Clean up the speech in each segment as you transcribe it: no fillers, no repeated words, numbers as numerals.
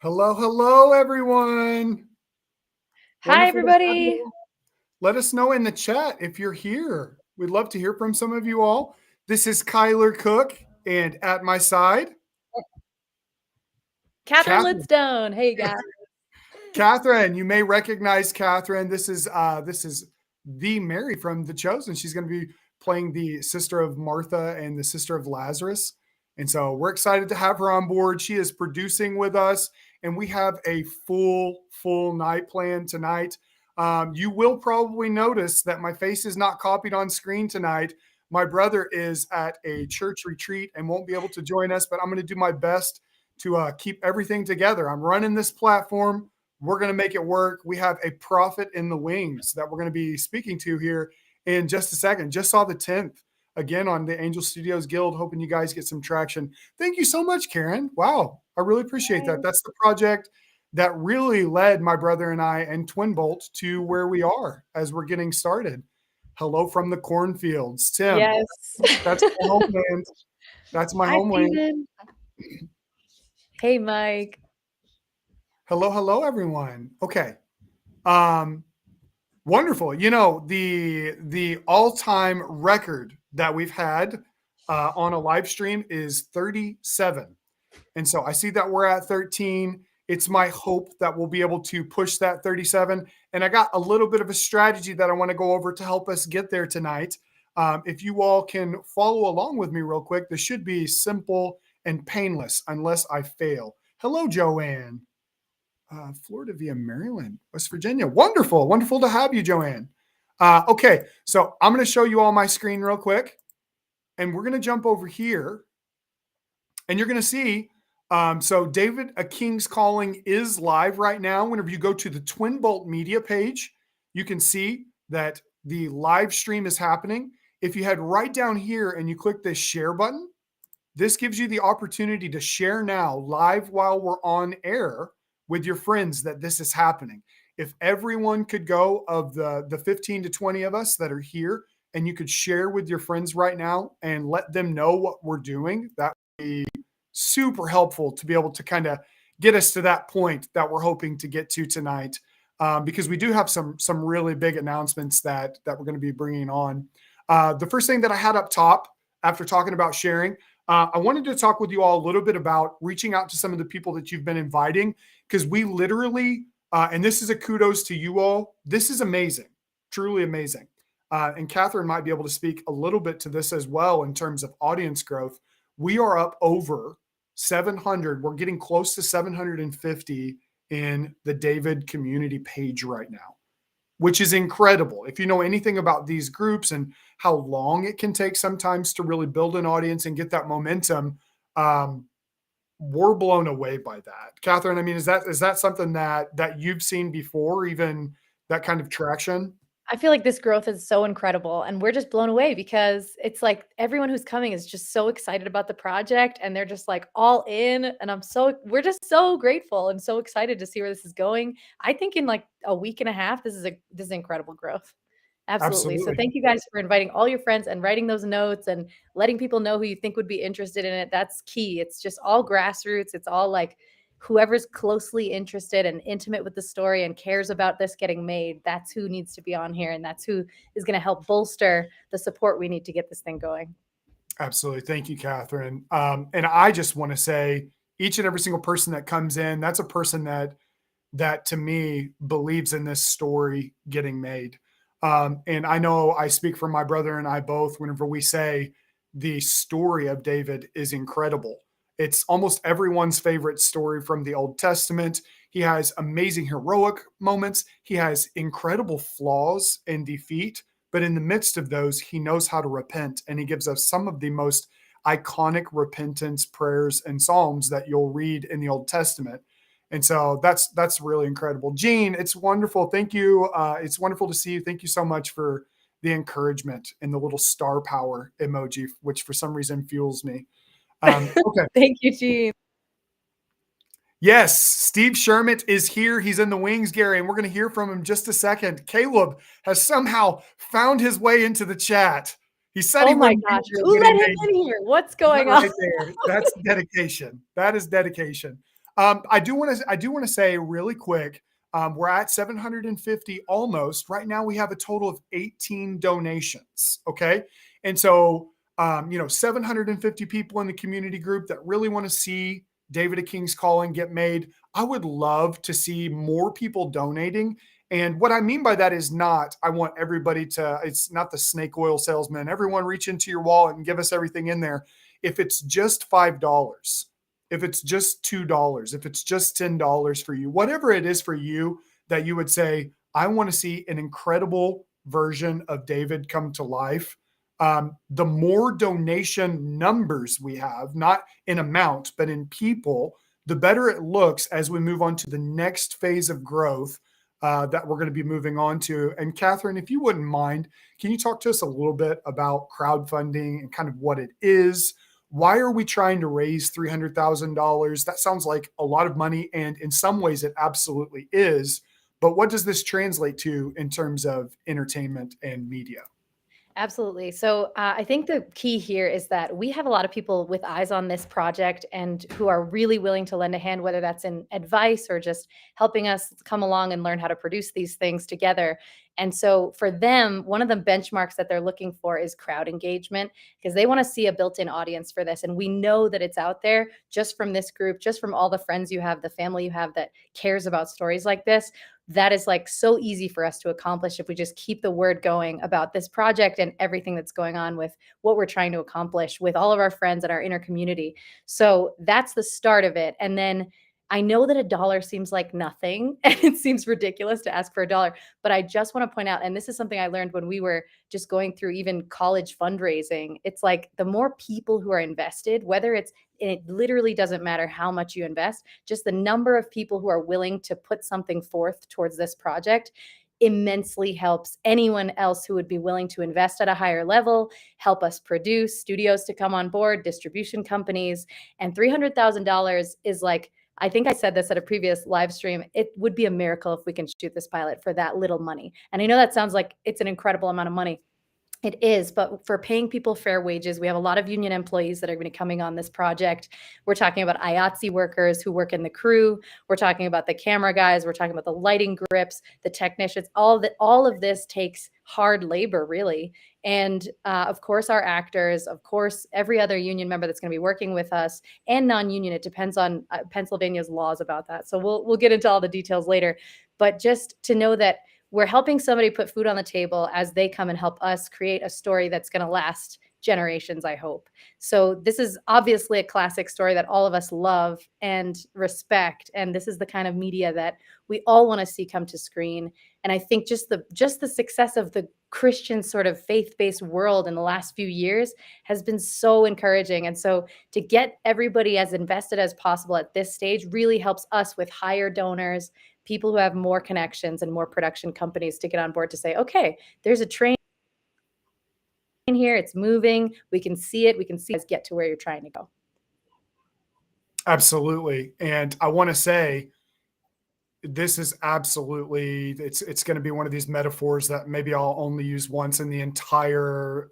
Hello, hello, everyone. Hi, Wonderful to have you everybody. all. Let us know in the chat if you're here. We'd love to hear from some of you all. This is Kyler Cook, and at my side, Catherine Catherine. Lidstone. Hey, guys. Catherine, you may recognize Catherine. This is the Mary from The Chosen. She's going to be playing the sister of Martha and the sister of Lazarus. And so we're excited to have her on board. She is producing with us, and we have a full night plan tonight. You will probably notice that my face is not copied on screen tonight. My brother is at a church retreat and won't be able to join us, but I'm going to do my best to keep everything together. I'm running this platform. We're going to make it work. We have a prophet in the wings that we're going to be speaking to here in just a second. Just saw the 10th again on the Angel Studios Guild. Hoping you guys get some traction. Thank you so much, Karen. Wow. I really appreciate that. That's the project that really led my brother and I and Twin Bolt to where we are as we're getting started. Hello from the cornfields. Tim, Yes. that's my homeland. That's my Hi, homeland. Steven. Hey, Mike. Hello, hello, everyone. Okay. Wonderful. You know, the all-time record that we've had on a live stream is 37. And so I see that we're at 13. It's my hope that we'll be able to push that 37. And I got a little bit of a strategy that I want to go over to help us get there tonight. If you all can follow along with me real quick, this should be simple and painless unless I fail. Hello, Joanne. Florida via Maryland, West Virginia. Wonderful. Wonderful to have you, Joanne. Okay, so I'm going to show you all my screen real quick. And we're going to jump over here. And you're going to see, so David, A King's Calling is live right now. Whenever you go to the Twin Bolt Media page, you can see that the live stream is happening. If you head right down here and you click this share button, this gives you the opportunity to share now live while we're on air with your friends that this is happening. If everyone could go of the 15 to 20 of us that are here and you could share with your friends right now and let them know what we're doing, that would be super helpful to be able to kind of get us to that point that we're hoping to get to tonight. Because we do have some really big announcements that we're going to be bringing on. The first thing that I had up top after talking about sharing, I wanted to talk with you all a little bit about reaching out to some of the people that you've been inviting, because we literally, and this is a kudos to you all, this is amazing, truly amazing. And Catherine might be able to speak a little bit to this as well in terms of audience growth. We are up over 700. We're getting close to 750 in the David community page right now, which is incredible. If you know anything about these groups and how long it can take sometimes to really build an audience and get that momentum, we're blown away by that. Catherine, I mean, is that something that you've seen before, even that kind of traction? I feel like this growth is so incredible, and we're just blown away because it's like everyone who's coming is just so excited about the project and they're just like all in. And we're just so grateful and so excited to see where this is going. I think in like a week and a half, this is incredible growth. Absolutely. So Absolutely. thank you guys for inviting all your friends and writing those notes and letting people know who you think would be interested in it. That's key. It's just all grassroots. It's all like whoever's closely interested and intimate with the story and cares about this getting made. That's who needs to be on here. And that's who is going to help bolster the support we need to get this thing going. Absolutely. Thank you, Catherine. And I just want to say each and every single person that comes in, that's a person that to me believes in this story getting made. And I know I speak for my brother and I both whenever we say the story of David is incredible. It's almost everyone's favorite story from the Old Testament. He has amazing heroic moments. He has incredible flaws and defeat. But in the midst of those, he knows how to repent. And he gives us some of the most iconic repentance prayers and psalms that you'll read in the Old Testament. And so that's really incredible. Gene, it's wonderful. Thank you. It's wonderful to see you. Thank you so much for the encouragement and the little star power emoji, which for some reason fuels me. Okay. Thank you, Gene. Yes, Steve Shermett is here. He's in the wings, Gary, and we're going to hear from him just a second. Caleb has somehow found his way into the chat. He said Oh he my wouldn't be gosh. here Who let getting him made. in here? What's going That on? right there. That's dedication. That is dedication. I do want to say really quick. We're at 750 almost. Right now, we have a total of 18 donations. Okay. And so, 750 people in the community group that really want to see David a King's Calling get made. I would love to see more people donating. And what I mean by that is not, I want everybody to, it's not the snake oil salesman. Everyone reach into your wallet and give us everything in there. If it's just $5, if it's just $2, if it's just $10 for you, whatever it is for you that you would say, I want to see an incredible version of David come to life. The more donation numbers we have, not in amount, but in people, the better it looks as we move on to the next phase of growth that we're going to be moving on to. And Catherine, if you wouldn't mind, can you talk to us a little bit about crowdfunding and kind of what it is? Why are we trying to raise $300,000? That sounds like a lot of money, and in some ways it absolutely is. But what does this translate to in terms of entertainment and media? Absolutely. So I think the key here is that we have a lot of people with eyes on this project and who are really willing to lend a hand, whether that's in advice or just helping us come along and learn how to produce these things together. And so for them, one of the benchmarks that they're looking for is crowd engagement because they want to see a built-in audience for this. And we know that it's out there just from this group, just from all the friends you have, the family you have that cares about stories like this. That is like so easy for us to accomplish if we just keep the word going about this project and everything that's going on with what we're trying to accomplish with all of our friends and our inner community. So that's the start of it. And then I know that a dollar seems like nothing and it seems ridiculous to ask for a dollar, but I just want to point out, and this is something I learned when we were just going through even college fundraising. It's like the more people who are invested, whether it's, it literally doesn't matter how much you invest, just the number of people who are willing to put something forth towards this project immensely helps anyone else who would be willing to invest at a higher level, help us produce, studios to come on board, distribution companies. And $300,000 is like, I think I said this at a previous live stream. It would be a miracle if we can shoot this pilot for that little money. And I know that sounds like it's an incredible amount of money. It is, but for paying people fair wages, we have a lot of union employees that are going to be coming on this project. We're talking about IATSE workers who work in the crew. We're talking about the camera guys. We're talking about the lighting grips, the technicians. All of this takes hard labor, really. And of course, our actors, of course, every other union member that's going to be working with us, and non-union. It depends on Pennsylvania's laws about that. So we'll get into all the details later. But just to know that we're helping somebody put food on the table as they come and help us create a story that's going to last generations, I hope. So this is obviously a classic story that all of us love and respect. And this is the kind of media that we all want to see come to screen. And I think just the success of the Christian sort of faith-based world in the last few years has been so encouraging. And so to get everybody as invested as possible at this stage really helps us with higher donors, people who have more connections and more production companies to get on board to say, okay, there's a train here, it's moving, we can see it, we can see us get to where you're trying to go. Absolutely. And I want to say, this is absolutely, it's going to be one of these metaphors that maybe I'll only use once in the entire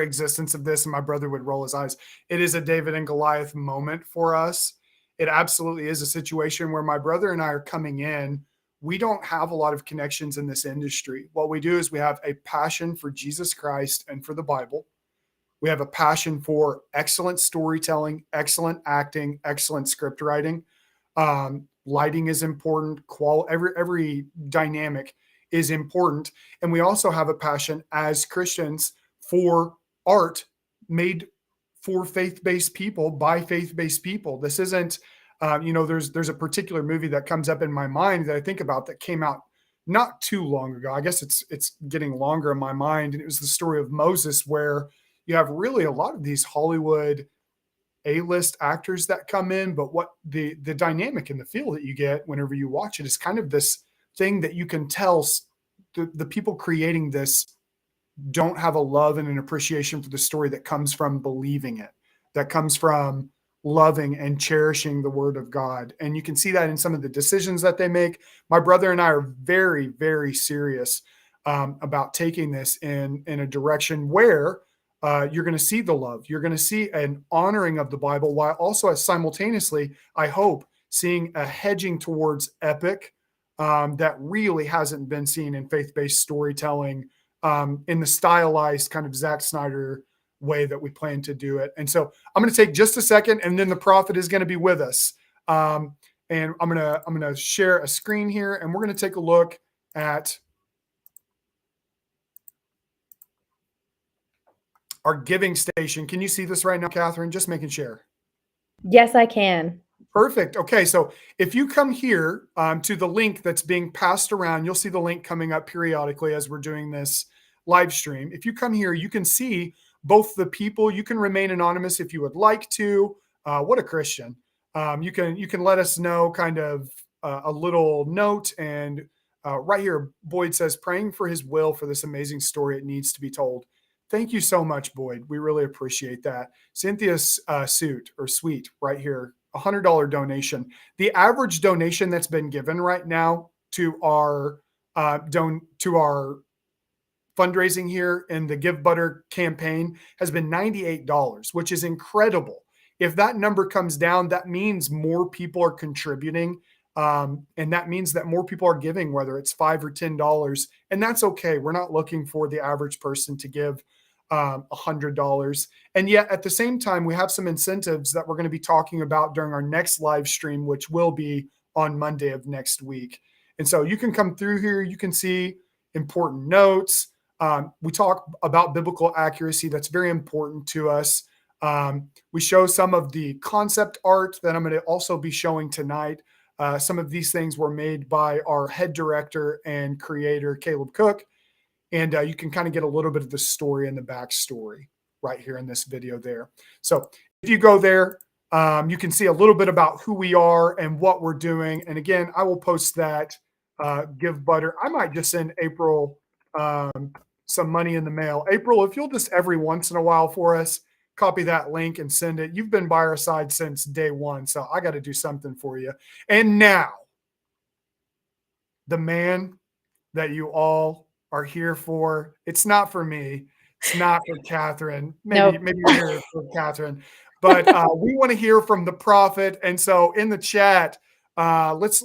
existence of this, and my brother would roll his eyes. It is a David and Goliath moment for us. It absolutely is a situation where my brother and I are coming in. We don't have a lot of connections in this industry. What we do is we have a passion for Jesus Christ and for the Bible. We have a passion for excellent storytelling, excellent acting, excellent script writing. Lighting is important. Every dynamic is important, and we also have a passion as Christians for art made for faith-based people by faith-based people. This isn't, there's a particular movie that comes up in my mind that I think about that came out not too long ago. I guess it's getting longer in my mind, and it was the story of Moses, where you have really a lot of these Hollywood A-list actors that come in, but what the dynamic and the feel that you get whenever you watch it is kind of this thing that you can tell the people creating this don't have a love and an appreciation for the story that comes from believing it, that comes from loving and cherishing the word of God. And you can see that in some of the decisions that they make. My brother and I are very, very serious about taking this in a direction where you're going to see the love. You're going to see an honoring of the Bible, while also simultaneously, I hope, seeing a hedging towards epic that really hasn't been seen in faith-based storytelling in the stylized kind of Zack Snyder way that we plan to do it. And so I'm going to take just a second, and then the prophet is going to be with us. And I'm gonna share a screen here, and we're going to take a look at our giving station. Can you see this right now, Catherine? Just making sure. Yes, I can. Perfect. Okay, so if you come here to the link that's being passed around, you'll see the link coming up periodically as we're doing this live stream. If you come here, you can see both the people. You can remain anonymous if you would like to. What a Christian. You can let us know kind of a little note. And right here, Boyd says, praying for his will for this amazing story. It needs to be told. Thank you so much, Boyd. We really appreciate that. Cynthia's suite right here, $100 donation. The average donation that's been given right now to our fundraising here in the Give Butter campaign has been $98, which is incredible. If that number comes down, that means more people are contributing. And that means that more people are giving, whether it's $5 or $10. And that's okay. We're not looking for the average person to give $100. And yet at the same time, we have some incentives that we're going to be talking about during our next live stream, which will be on Monday of next week. And so you can come through here. You can see important notes. We talk about biblical accuracy. That's very important to us. We show some of the concept art that I'm going to also be showing tonight. Some of these things were made by our head director and creator, Caleb Cook. And you can kind of get a little bit of the story and the backstory right here in this video there. So if you go there, you can see a little bit about who we are and what we're doing. And again, I will post that Give Butter. I might just send April some money in the mail. April, if you'll just every once in a while for us, copy that link and send it. You've been by our side since day one, so I got to do something for you. And now, the man that you all are here for. It's not for me. It's not for Catherine. Maybe you're here for Catherine, but we want to hear from the prophet. And so in the chat, let's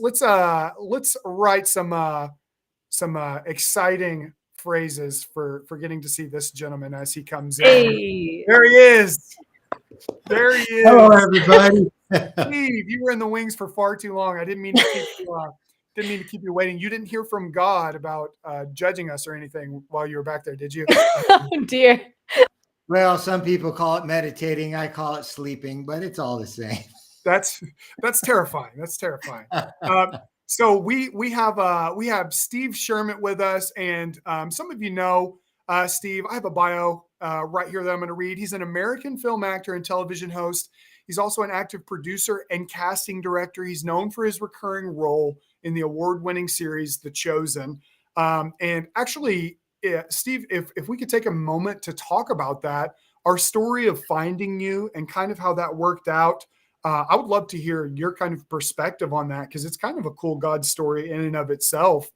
write some exciting phrases for getting to see this gentleman as he comes in. Hey. There he is. There he is. Hello, everybody. Steve, you were in the wings for far too long. I didn't mean to keep you waiting. You didn't hear from God about judging us or anything while you were back there, did you? Oh, dear. Well, some people call it meditating. I call it sleeping, but it's all the same. That's terrifying. That's terrifying. So we have Steve Sherman with us, and some of you know Steve. I have a bio right here that I'm going to read. He's an American film actor and television host. He's also an active producer and casting director. He's known for his recurring role in the award-winning series The Chosen. And actually, Steve, if we could take a moment to talk about that, our story of finding you and kind of how that worked out. I would love to hear your kind of perspective on that, because it's kind of a cool God story in and of itself.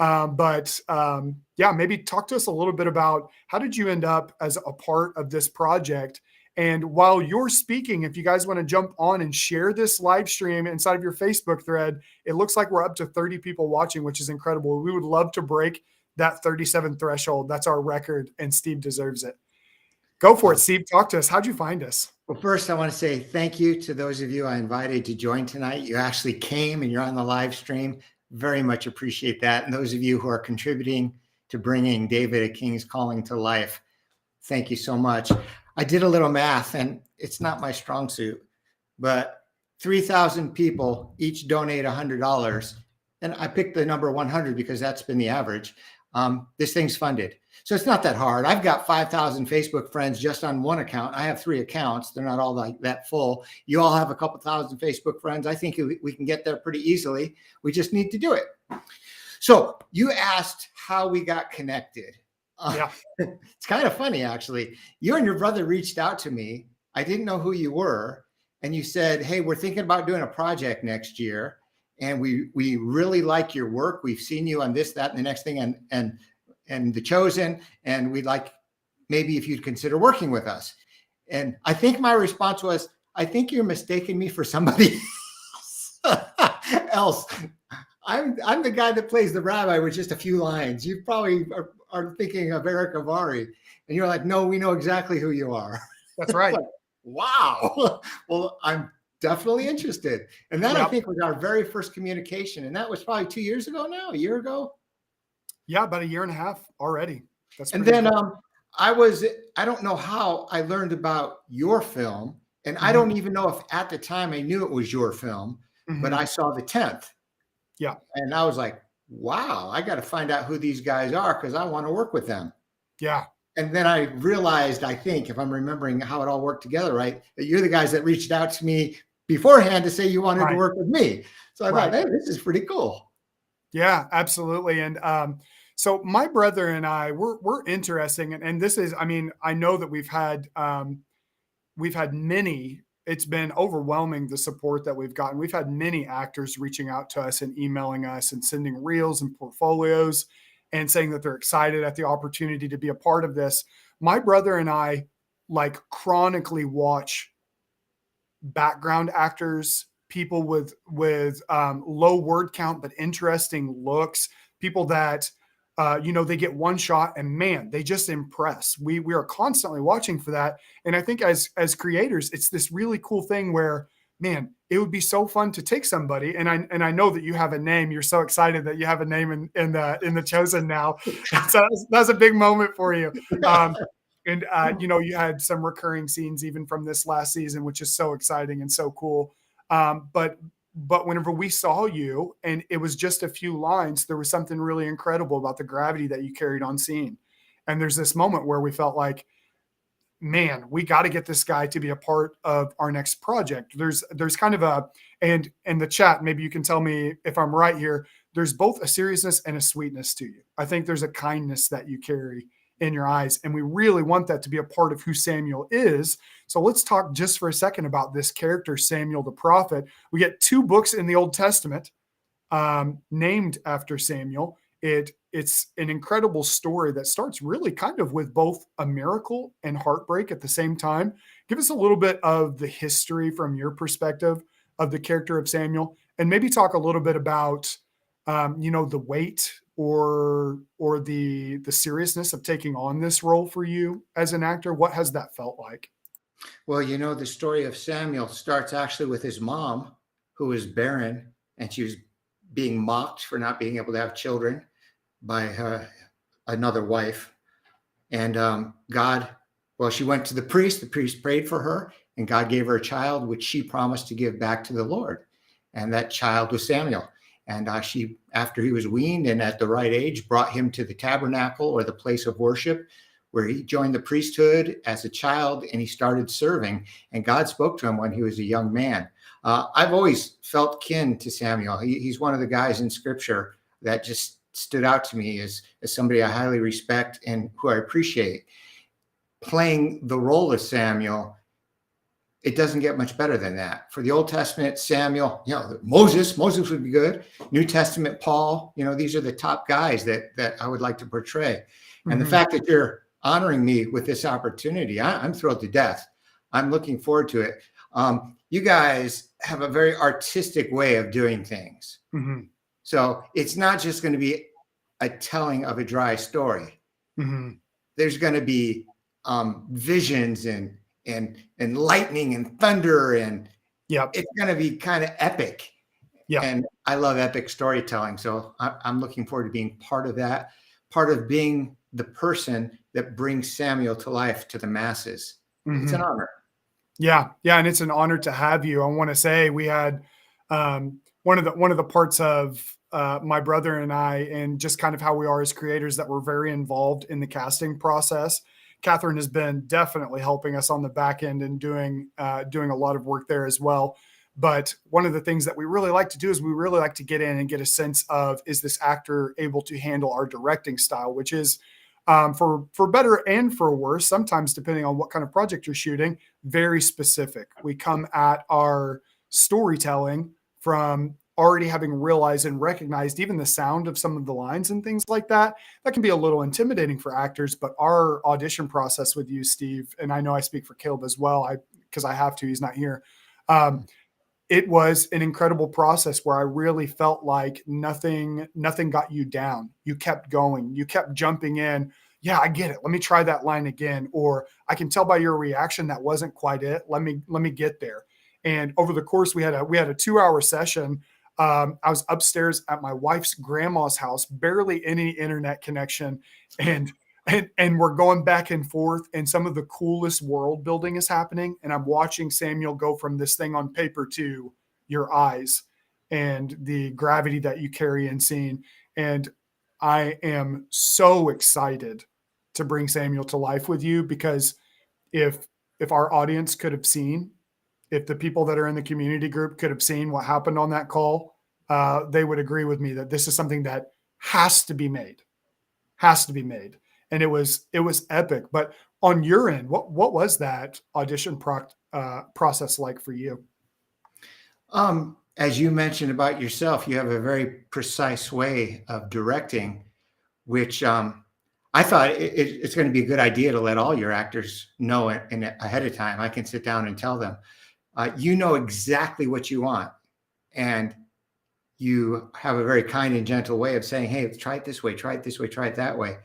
Yeah, maybe talk to us a little bit about how did you end up as a part of this project? And while you're speaking, if you guys want to jump on and share this live stream inside of your Facebook thread, it looks like we're up to 30 people watching, which is incredible. We would love to break that 37 threshold. That's our record, and Steve deserves it. Go for it, Steve. Talk to us. How'd you find us? Well, first, I want to say thank you to those of you I invited to join tonight. You actually came and you're on the live stream. Very much appreciate that. And those of you who are contributing to bringing David a King's Calling to life, thank you so much. I did a little math, and it's not my strong suit, but 3,000 people each donate $100. And I picked the number 100 because that's been the average. This thing's funded. So it's not that hard. I've got 5,000 Facebook friends just on one account. I have 3 accounts. They're not all like that full. You all have a couple thousand Facebook friends. I think we can get there pretty easily. We just need to do it. So you asked how we got connected. Yeah. It's kind of funny, actually. You and your brother reached out to me. I didn't know who you were. And you said, hey, we're thinking about doing a project next year. And we really like your work. We've seen you on this, that, and the next thing, and The Chosen. And we'd like maybe if you'd consider working with us. And I think my response was, I think you're mistaking me for somebody else. else. I'm the guy that plays the rabbi with just a few lines. You probably are thinking of Eric Avari, and you're like, no, we know exactly who you are. That's right. Like, wow. Well, I'm definitely interested. And that I think was our very first communication. And that was probably 2 years ago now, a year ago. Yeah, about a year and a half already. That's And pretty then cool. I don't know how I learned about your film. And I don't even know if at the time I knew it was your film, but I saw the 10th. Yeah. And I was like, wow, I got to find out who these guys are because I want to work with them. Yeah. And then I realized, I think, if I'm remembering how it all worked together, right, that you're the guys that reached out to me beforehand to say you wanted to work with me. So I thought, hey, this is pretty cool. Yeah, absolutely. And so my brother and I, we're interesting. And this is, I mean, I know that we've had many, it's been overwhelming, the support that we've gotten. We've had many actors reaching out to us and emailing us and sending reels and portfolios and saying that they're excited at the opportunity to be a part of this. My brother and I like chronically watch background actors, people with low word count but interesting looks, people that they get one shot and man, they just impress. We are constantly watching for that, and I think as creators, it's this really cool thing where, man, it would be so fun to take somebody, and I know that you have a name. You're so excited that you have a name in the Chosen now. So that's a big moment for you. And you had some recurring scenes even from this last season, which is so exciting and so cool. But whenever we saw you and it was just a few lines, there was something really incredible about the gravity that you carried on scene. And there's this moment where we felt like, man, we got to get this guy to be a part of our next project. There's kind of and in the chat, maybe you can tell me if I'm right here. There's both a seriousness and a sweetness to you. I think there's a kindness that you carry in your eyes, and we really want that to be a part of who Samuel is. So let's talk just for a second about this character, Samuel the prophet. We get 2 books in the Old Testament named after Samuel. It's an incredible story that starts really kind of with both a miracle and heartbreak at the same time. Give us a little bit of the history from your perspective of the character of Samuel, and maybe talk a little bit about the weight or the seriousness of taking on this role for you as an actor. What has that felt like? Well, the story of Samuel starts actually with his mom, who was barren, and she was being mocked for not being able to have children by another wife. And she went to the priest prayed for her, and God gave her a child, which she promised to give back to the Lord. And that child was Samuel. And she, after he was weaned and at the right age, brought him to the tabernacle, or the place of worship, where he joined the priesthood as a child, and he started serving. And God spoke to him when he was a young man. I've always felt kin to Samuel. He's one of the guys in Scripture that just stood out to me as somebody I highly respect and who I appreciate. Playing the role of Samuel, it doesn't get much better than that. For the Old Testament, Samuel, Moses would be good. New Testament, Paul, these are the top guys that I would like to portray. And the fact that you're honoring me with this opportunity, I'm thrilled to death. I'm looking forward to it. You guys have a very artistic way of doing things. So it's not just going to be a telling of a dry story. There's going to be visions and lightning and thunder, and it's going to be kind of epic. And I love epic storytelling. So I'm looking forward to being part of that, part of being the person that brings Samuel to life to the masses. It's an honor. Yeah. And it's an honor to have you. I want to say we had one of the parts of my brother and I, and just kind of how we are as creators, that we're very involved in the casting process. Catherine has been definitely helping us on the back end and doing a lot of work there as well. But one of the things that we really like to do is we really like to get in and get a sense of, is this actor able to handle our directing style, which is for better and for worse, sometimes depending on what kind of project you're shooting, very specific. We come at our storytelling from already having realized and recognized even the sound of some of the lines and things like that. That can be a little intimidating for actors, but our audition process with you, Steve, and I know I speak for Caleb as well, because I have to, he's not here. it was an incredible process where I really felt like nothing got you down. You kept going. You kept jumping in. Yeah, I get it. Let me try that line again. Or I can tell by your reaction that wasn't quite it. Let me get there. And over the course, we had a 2-hour session. I was upstairs at my wife's grandma's house, barely any internet connection, and we're going back and forth, and some of the coolest world building is happening. And I'm watching Samuel go from this thing on paper to your eyes and the gravity that you carry in scene. And I am so excited to bring Samuel to life with you, because if our audience could have seen, if the people that are in the community group could have seen what happened on that call, they would agree with me that this is something that has to be made, and it was epic. But on your end, what was that audition process like for you? As you mentioned about yourself, you have a very precise way of directing, which I thought it's going to be a good idea to let all your actors know ahead of time. I can sit down and tell them, you know exactly what you want, and you have a very kind and gentle way of saying, hey, try it this way, try it this way, try it that way.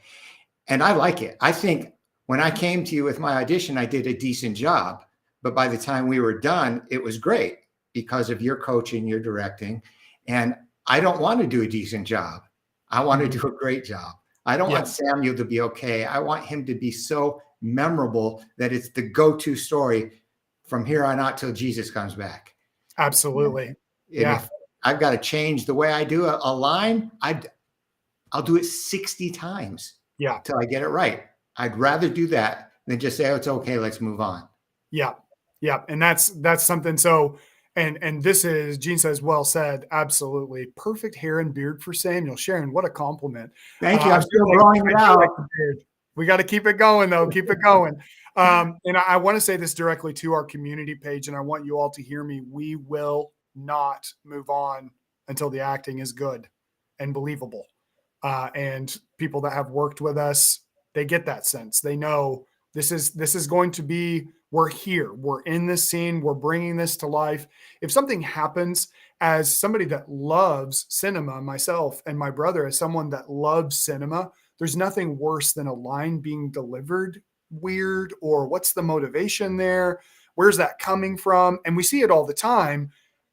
And I like it. I think when I came to you with my audition, I did a decent job. But by the time we were done, it was great because of your coaching, your directing. And I don't want to do a decent job. I want to do a great job. I don't want Samuel to be okay. I want him to be so memorable that it's the go-to story from here on out till Jesus comes back. Absolutely. And if I've got to change the way I do a line, I'll do it 60 times till I get it right. I'd rather do that than just say, oh, it's okay, let's move on. Yeah. And that's something. So, and this is, Gene says, well said. Absolutely. Perfect hair and beard for Samuel. Sharon, what a compliment. Thank you. I'm still growing it out. We got to keep it going, though. Keep it going. And I want to say this directly to our community page, and I want you all to hear me. We will not move on until the acting is good and believable. And people that have worked with us, they get that sense. They know this is going to be, we're here. We're in this scene. We're bringing this to life. If something happens, as somebody that loves cinema, myself and my brother, as someone that loves cinema, there's nothing worse than a line being delivered weird, or what's the motivation there? Where's that coming from? And we see it all the time.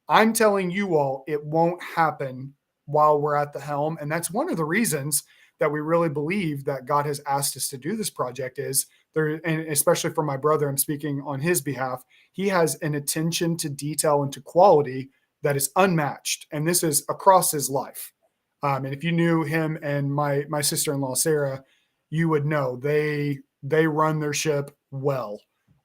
I'm telling you all, it won't happen while we're at the helm. And that's one of the reasons that we really believe that God has asked us to do this project is there, and especially for my brother, I'm speaking on his behalf. He has an attention to detail and to quality that is unmatched. And this is across his life. And if you knew him and my sister-in-law, Sarah, you would know they run their ship well.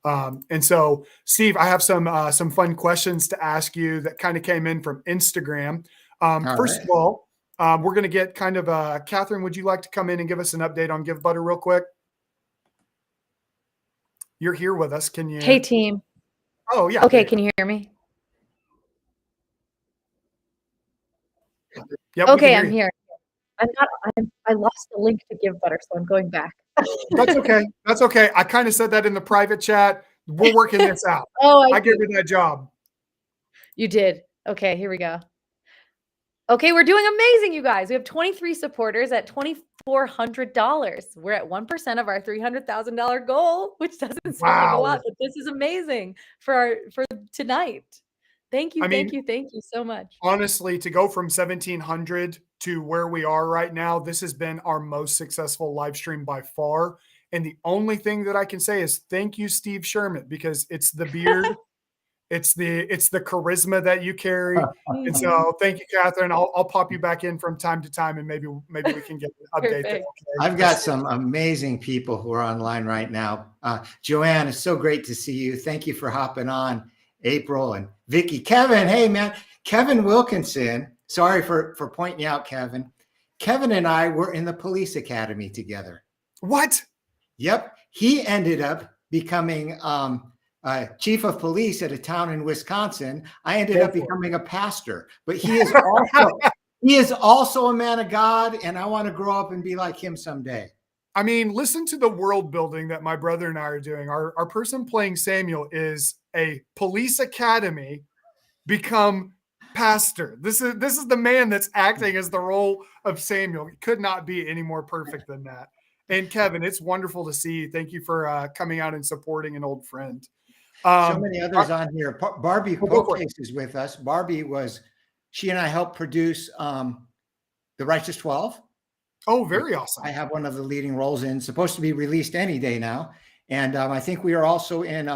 And so, Steve, I have some fun questions to ask you that kind of came in from Instagram. First of all, we're going to get kind of Catherine, would you like to come in and give us an update on Give Butter real quick? You're here with us. Can you? Hey, team. Oh, yeah. Okay, can you hear me? Yep, okay, I'm here. I lost the link to Give Butter, so I'm going back. That's okay. That's okay. I kind of said that in the private chat. We're working this out. I gave you that job. You did. Okay, here we go. Okay, we're doing amazing, you guys. We have 23 supporters at $2,400. We're at 1% of our $300,000 goal, which doesn't seem like a lot, but this is amazing for tonight. Thank you, thank you so much. Honestly, to go from 1,700 to where we are right now, this has been our most successful live stream by far. And the only thing that I can say is thank you, Steve Sherman, because it's the beard. It's the charisma that you carry. And so thank you, Catherine. I'll pop you back in from time to time, and maybe we can get an update there. Okay? I've got some amazing people who are online right now. Joanne, it's so great to see you. Thank you for hopping on. April and Vicky. Kevin, hey man. Kevin Wilkinson. Sorry for pointing you out, Kevin. Kevin and I were in the police academy together. What? Yep. He ended up becoming chief of police at a town in Wisconsin. I ended up becoming a pastor, but he is also a man of God, and I want to grow up and be like him someday. I mean, listen to the world building that my brother and I are doing. Our person playing Samuel is a police academy become pastor. This is the man that's acting as the role of Samuel. He could not be any more perfect than that. And Kevin, it's wonderful to see you. Thank you for coming out and supporting an old friend. So many others on here. Barbie go for it. Pocase is with us. Barbie she and I helped produce The Righteous 12. Oh, very awesome. I have one of the leading roles in, supposed to be released any day now. And I think we are also in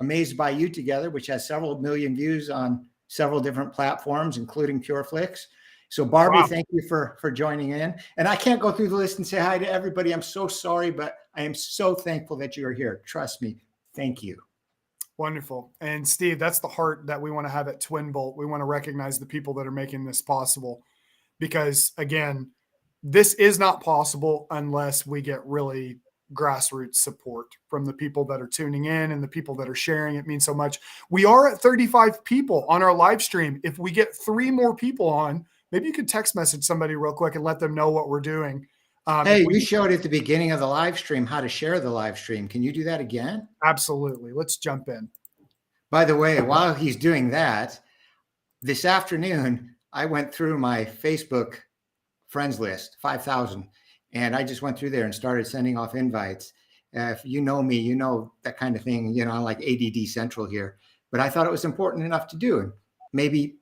Amazed by You together, which has several million views on several different platforms, including PureFlix. So Barbie, Wow. Thank you for joining in. And I can't go through the list and say hi to everybody. I'm so sorry, but I am so thankful that you are here. Trust me. Thank you. Wonderful. And Steve, that's the heart that we want to have at Twin Bolt. We want to recognize the people that are making this possible, because again, this is not possible unless we get really grassroots support from the people that are tuning in and the people that are sharing. It means so much. We are at 35 people on our live stream. If we get 3 more people on, maybe you could text message somebody real quick and let them know what we're doing. Hey, we showed at the beginning of the live stream how to share the live stream. Can you do that again? Absolutely. Let's jump in. By the way, while he's doing that, this afternoon, I went through my Facebook friends list, 5,000, and I just went through there and started sending off invites. If you know me, you know that kind of thing. You know, I'm like ADD central here, but I thought it was important enough to do. And maybe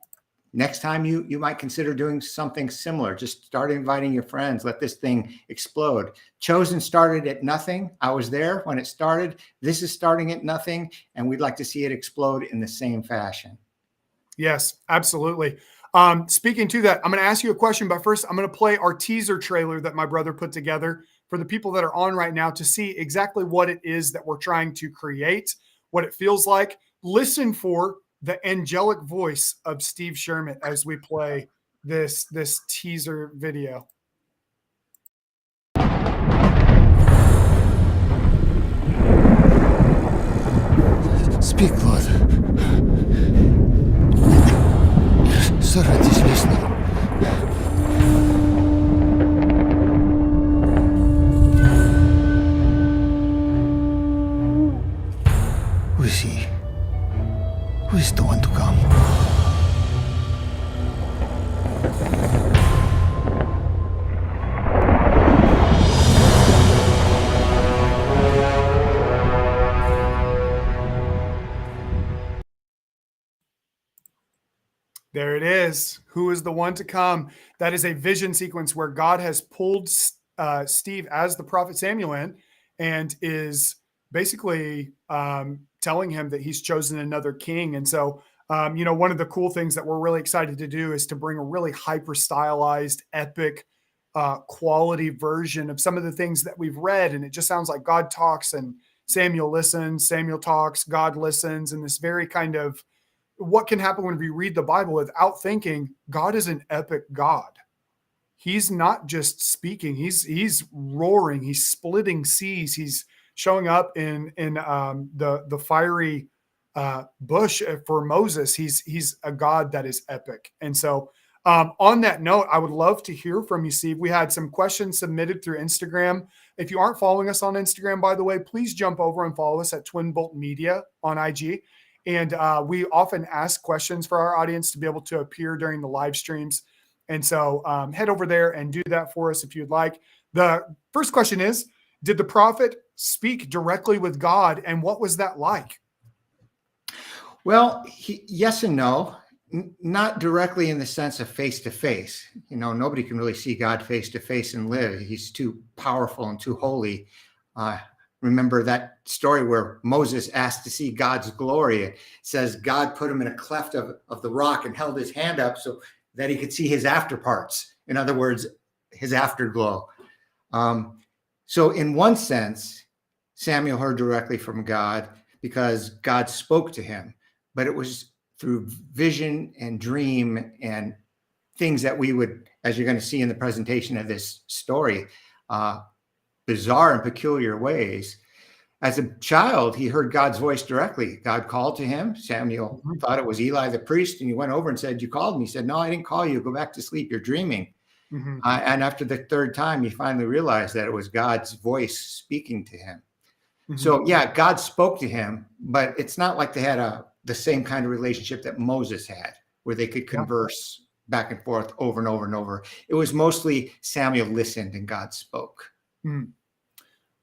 next time you might consider doing something similar. Just start inviting your friends. Let this thing explode. Chosen started at nothing. I was there when it started. This is starting at nothing, and we'd like to see it explode in the same fashion. Yes, absolutely. Speaking to that, I'm going to ask you a question, but first I'm going to play our teaser trailer that my brother put together for the people that are on right now to see exactly what it is that we're trying to create, what it feels like. Listen for the angelic voice of Steve Sherman as we play this teaser video. Speak, Lord. Старайтесь вечно. Who is he? Who is the one to come? There it is. Who is the one to come? That is a vision sequence where God has pulled Steve as the prophet Samuel in and is basically telling him that he's chosen another king. And so, one of the cool things that we're really excited to do is to bring a really hyper stylized, epic, quality version of some of the things that we've read. And it just sounds like God talks and Samuel listens, Samuel talks, God listens, and this very kind of what can happen when we read the Bible without thinking God is an epic God. He's not just speaking; he's roaring. He's splitting seas. He's showing up in the fiery bush for Moses. He's a God that is epic. And so, on that note, I would love to hear from you, Steve. We had some questions submitted through Instagram. If you aren't following us on Instagram, by the way, please jump over and follow us at Twin Bolt Media on IG. And we often ask questions for our audience to be able to appear during the live streams. And so head over there and do that for us if you'd like. The first question is, did the prophet speak directly with God? And what was that like? Well, yes and no. Not directly in the sense of face to face. Nobody can really see God face to face and live. He's too powerful and too holy. Remember that story where Moses asked to see God's glory. It says God put him in a cleft of the rock and held his hand up so that he could see his afterparts. In other words, his afterglow. So in one sense, Samuel heard directly from God because God spoke to him, but it was through vision and dream and things that we would, as you're going to see in the presentation of this story, bizarre and peculiar ways. As a child, he heard God's voice directly. God called to him. Samuel thought it was Eli the priest, and he went over and said, "You called me." He said, "No, I didn't call you. Go back to sleep. You're dreaming." And after the third time, he finally realized that it was God's voice speaking to him. So yeah, God spoke to him, but it's not like they had a the same kind of relationship that Moses had, where they could converse back and forth over and over and over. It was mostly Samuel listened and God spoke.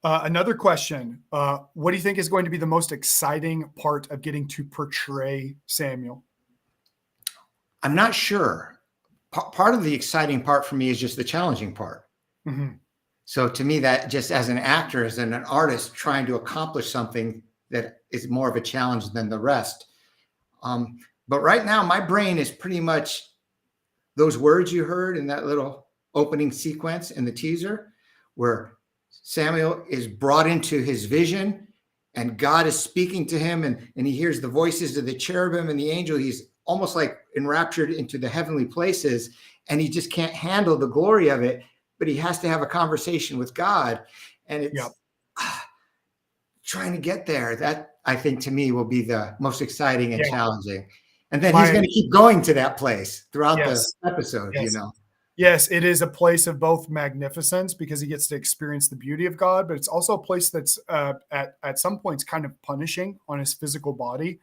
Another question. What do you think is going to be the most exciting part of getting to portray Samuel? I'm not sure. Part of the exciting part for me is just the challenging part. So to me, that just as an actor, as an artist trying to accomplish something that is more of a challenge than the rest. But right now, my brain is pretty much those words you heard in that little opening sequence in the teaser, where Samuel is brought into his vision and God is speaking to him, and he hears the voices of the cherubim and the angel. He's almost like enraptured into the heavenly places, and he just can't handle the glory of it, but he has to have a conversation with God. And it's trying to get there. That, I think, to me, will be the most exciting and challenging. And then he's going to keep going to that place throughout the episode, you know. Yes, it is a place of both magnificence because he gets to experience the beauty of God, but it's also a place that's at some points kind of punishing on his physical body.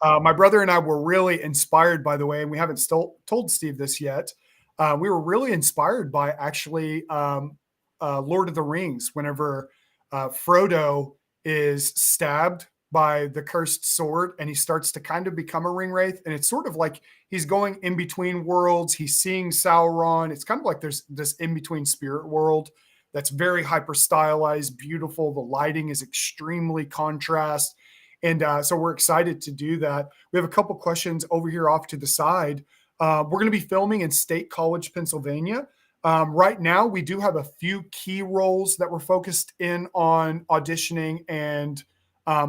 My brother and I were really inspired, by the way, and we haven't still told Steve this yet. We were really inspired by actually Lord of the Rings, whenever Frodo is stabbed by the cursed sword and he starts to kind of become a ring wraith, and it's sort of like he's going in between worlds. He's seeing Sauron. It's kind of like there's this in between spirit world that's very hyper stylized, beautiful. The lighting is extremely contrast, and so we're excited to do that. We have a couple questions over here off to the side. We're going to be filming in State College, Pennsylvania. Right now, we do have a few key roles that we're focused in on auditioning and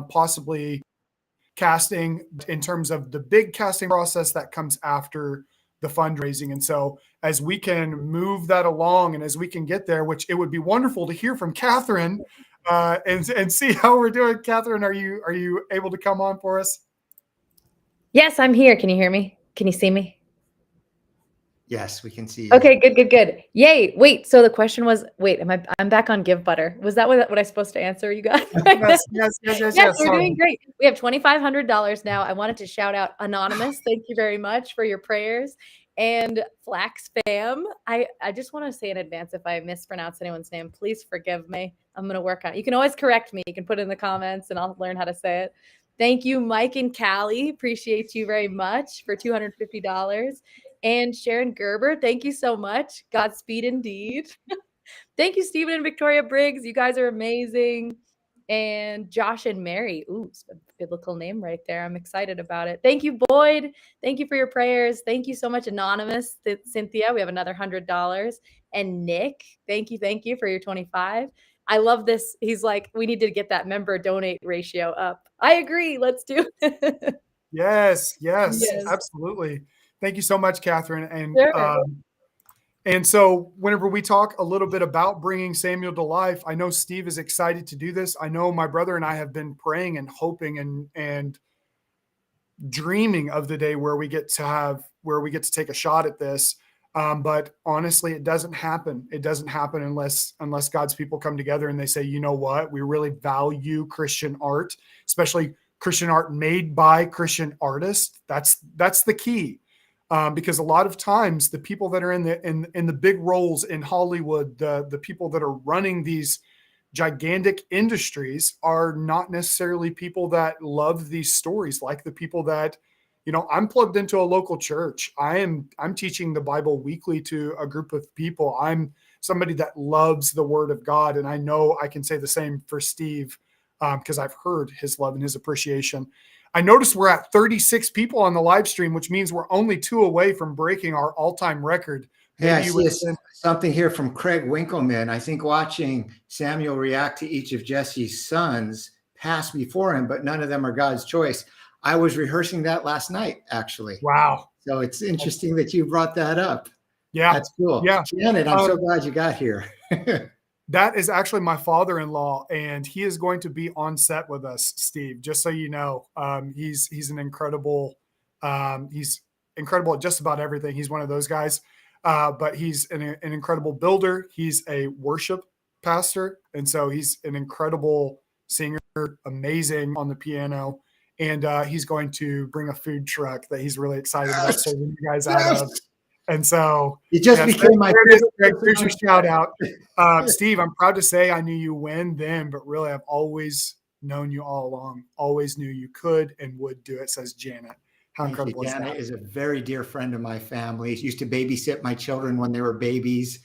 possibly casting in terms of the big casting process that comes after the fundraising. And so as we can move that along and as we can get there, which it would be wonderful to hear from Catherine and see how we're doing. Catherine, are you able to come on for us? Yes, I'm here. Can you hear me? Can you see me? Yes, we can see you. Okay, good. Yay. Wait, so the question was, I'm back on Give Butter. Was that what I'm supposed to answer, you guys? Yes. Yes, we're doing great. We have $2,500 now. I wanted to shout out Anonymous. Thank you very much for your prayers. And Flax Fam. I just want to say in advance, if I mispronounce anyone's name, please forgive me. I'm going to work on it. You can always correct me. You can put it in the comments and I'll learn how to say it. Thank you, Mike and Callie. Appreciate you very much for $250. And Sharon Gerber, thank you so much. Godspeed indeed. Thank you, Stephen and Victoria Briggs. You guys are amazing. And Josh and Mary. Ooh, it's a biblical name right there. I'm excited about it. Thank you, Boyd. Thank you for your prayers. Thank you so much, Anonymous. Cynthia, we have another $100. And Nick, thank you for your 25. I love this. He's like, we need to get that member donate ratio up. I agree. Let's do it. Yes, absolutely. Thank you so much, Catherine. And Sure. And so whenever we talk a little bit about bringing Samuel to life, I know Steve is excited to do this. I know my brother and I have been praying and hoping and dreaming of the day where we get to take a shot at this. But honestly, it doesn't happen. It doesn't happen unless God's people come together and they say, you know what, we really value Christian art, especially Christian art made by Christian artists. That's the key. Because a lot of times the people that are in the big roles in Hollywood, the people that are running these gigantic industries are not necessarily people that love these stories like the people that, I'm plugged into a local church. I'm teaching the Bible weekly to a group of people. I'm somebody that loves the Word of God. And I know I can say the same for Steve because I've heard his love and his appreciation. I noticed we're at 36 people on the live stream, which means we're only 2 away from breaking our all-time record. Yeah, I see something here from Craig Winkleman. I think watching Samuel react to each of Jesse's sons pass before him, but none of them are God's choice. I was rehearsing that last night, actually. Wow. So it's interesting that you brought that up. Yeah. That's cool. Yeah. Janet, I'm so glad you got here. That is actually my father-in-law, and he is going to be on set with us, Steve, just so you know. He's an incredible, he's incredible at just about everything. He's one of those guys, but he's an incredible builder. He's a worship pastor, and so he's an incredible singer, amazing on the piano. and he's going to bring a food truck that he's really excited about Yes. serving you guys out of. And so It just became my there it is, Greg. favorite There's your person shout on out. Steve, I'm proud to say I knew you when then, but really I've always known you all along. Always knew you could and would do it, says Janet. How Thank you. incredible is Janet that? is a very dear friend of my family. She used to babysit my children when they were babies.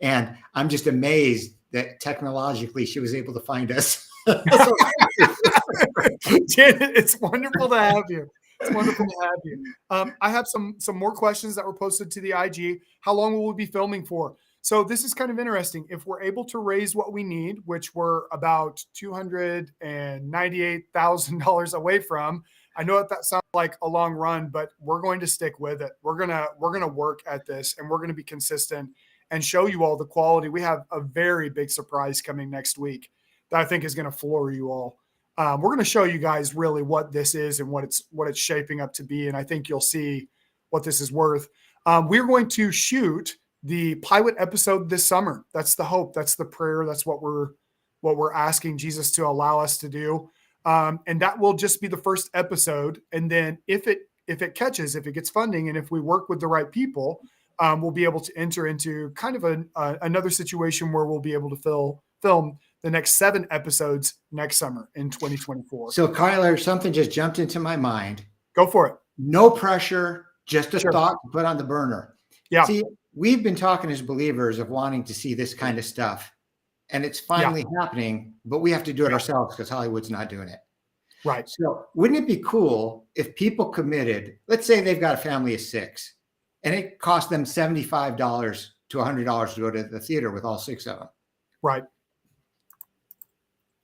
And I'm just amazed that technologically she was able to find us. So, Janet, it's wonderful to have you. It's wonderful to have you. I have some more questions that were posted to the IG. How long will we be filming for? So this is kind of interesting. If we're able to raise what we need, which we're about $298,000 away from, I know that sounds like a long run, but we're going to stick with it. We're gonna work at this, and we're gonna be consistent and show you all the quality. We have a very big surprise coming next week that I think is going to floor you all. We're going to show you guys really what this is and what it's shaping up to be, and I think you'll see what this is worth. We're going to shoot the pilot episode this summer. That's the hope. That's the prayer. That's what we're asking Jesus to allow us to do, and that will just be the first episode. And then if it catches, if it gets funding, and if we work with the right people, we'll be able to enter into kind of another situation where we'll be able to film the next 7 episodes next summer in 2024. so Kyler, something just jumped into my mind. Go for it. No pressure, just a Sure. thought to put on the burner. Yeah. See, we've been talking as believers of wanting to see this kind of stuff, and it's finally happening, but we have to do it ourselves because Hollywood's not doing it. Right. So wouldn't it be cool if people committed, let's say they've got a family of 6, and it cost them $75 to $100 to go to the theater with all 6 of them. Right.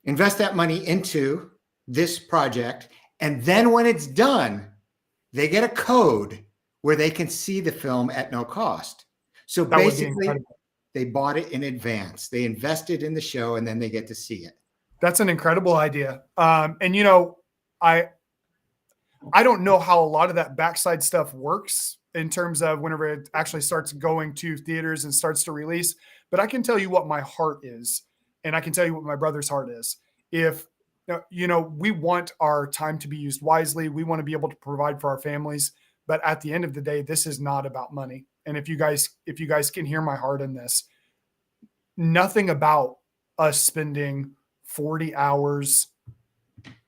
Invest that money into this project, and then when it's done, they get a code where they can see the film at no cost. So That would be basically, incredible. they bought it in advance. They invested in the show, and then they get to see it. That's an incredible idea. And I don't know how a lot of that backside stuff works in terms of whenever it actually starts going to theaters and starts to release. But I can tell you what my heart is, and I can tell you what my brother's heart is. If we want our time to be used wisely, we want to be able to provide for our families. But at the end of the day, this is not about money. And if you guys can hear my heart in this, nothing about us spending 40 hours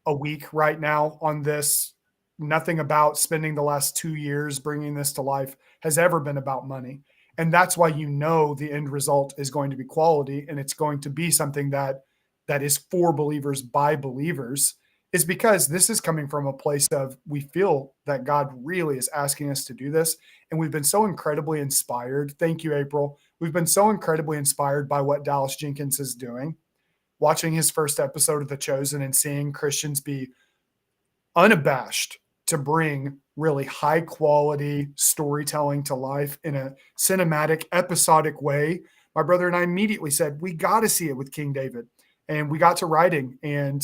a week right now on this, nothing about spending the last 2 years bringing this to life has ever been about money. And that's why the end result is going to be quality, and it's going to be something that is for believers by believers, is because this is coming from a place of we feel that God really is asking us to do this. And we've been so incredibly inspired. Thank you, April. We've been so incredibly inspired by what Dallas Jenkins is doing, watching his first episode of The Chosen and seeing Christians be unabashed to bring really high quality storytelling to life in a cinematic, episodic way. My brother and I immediately said, we got to see it with King David. And we got to writing. And,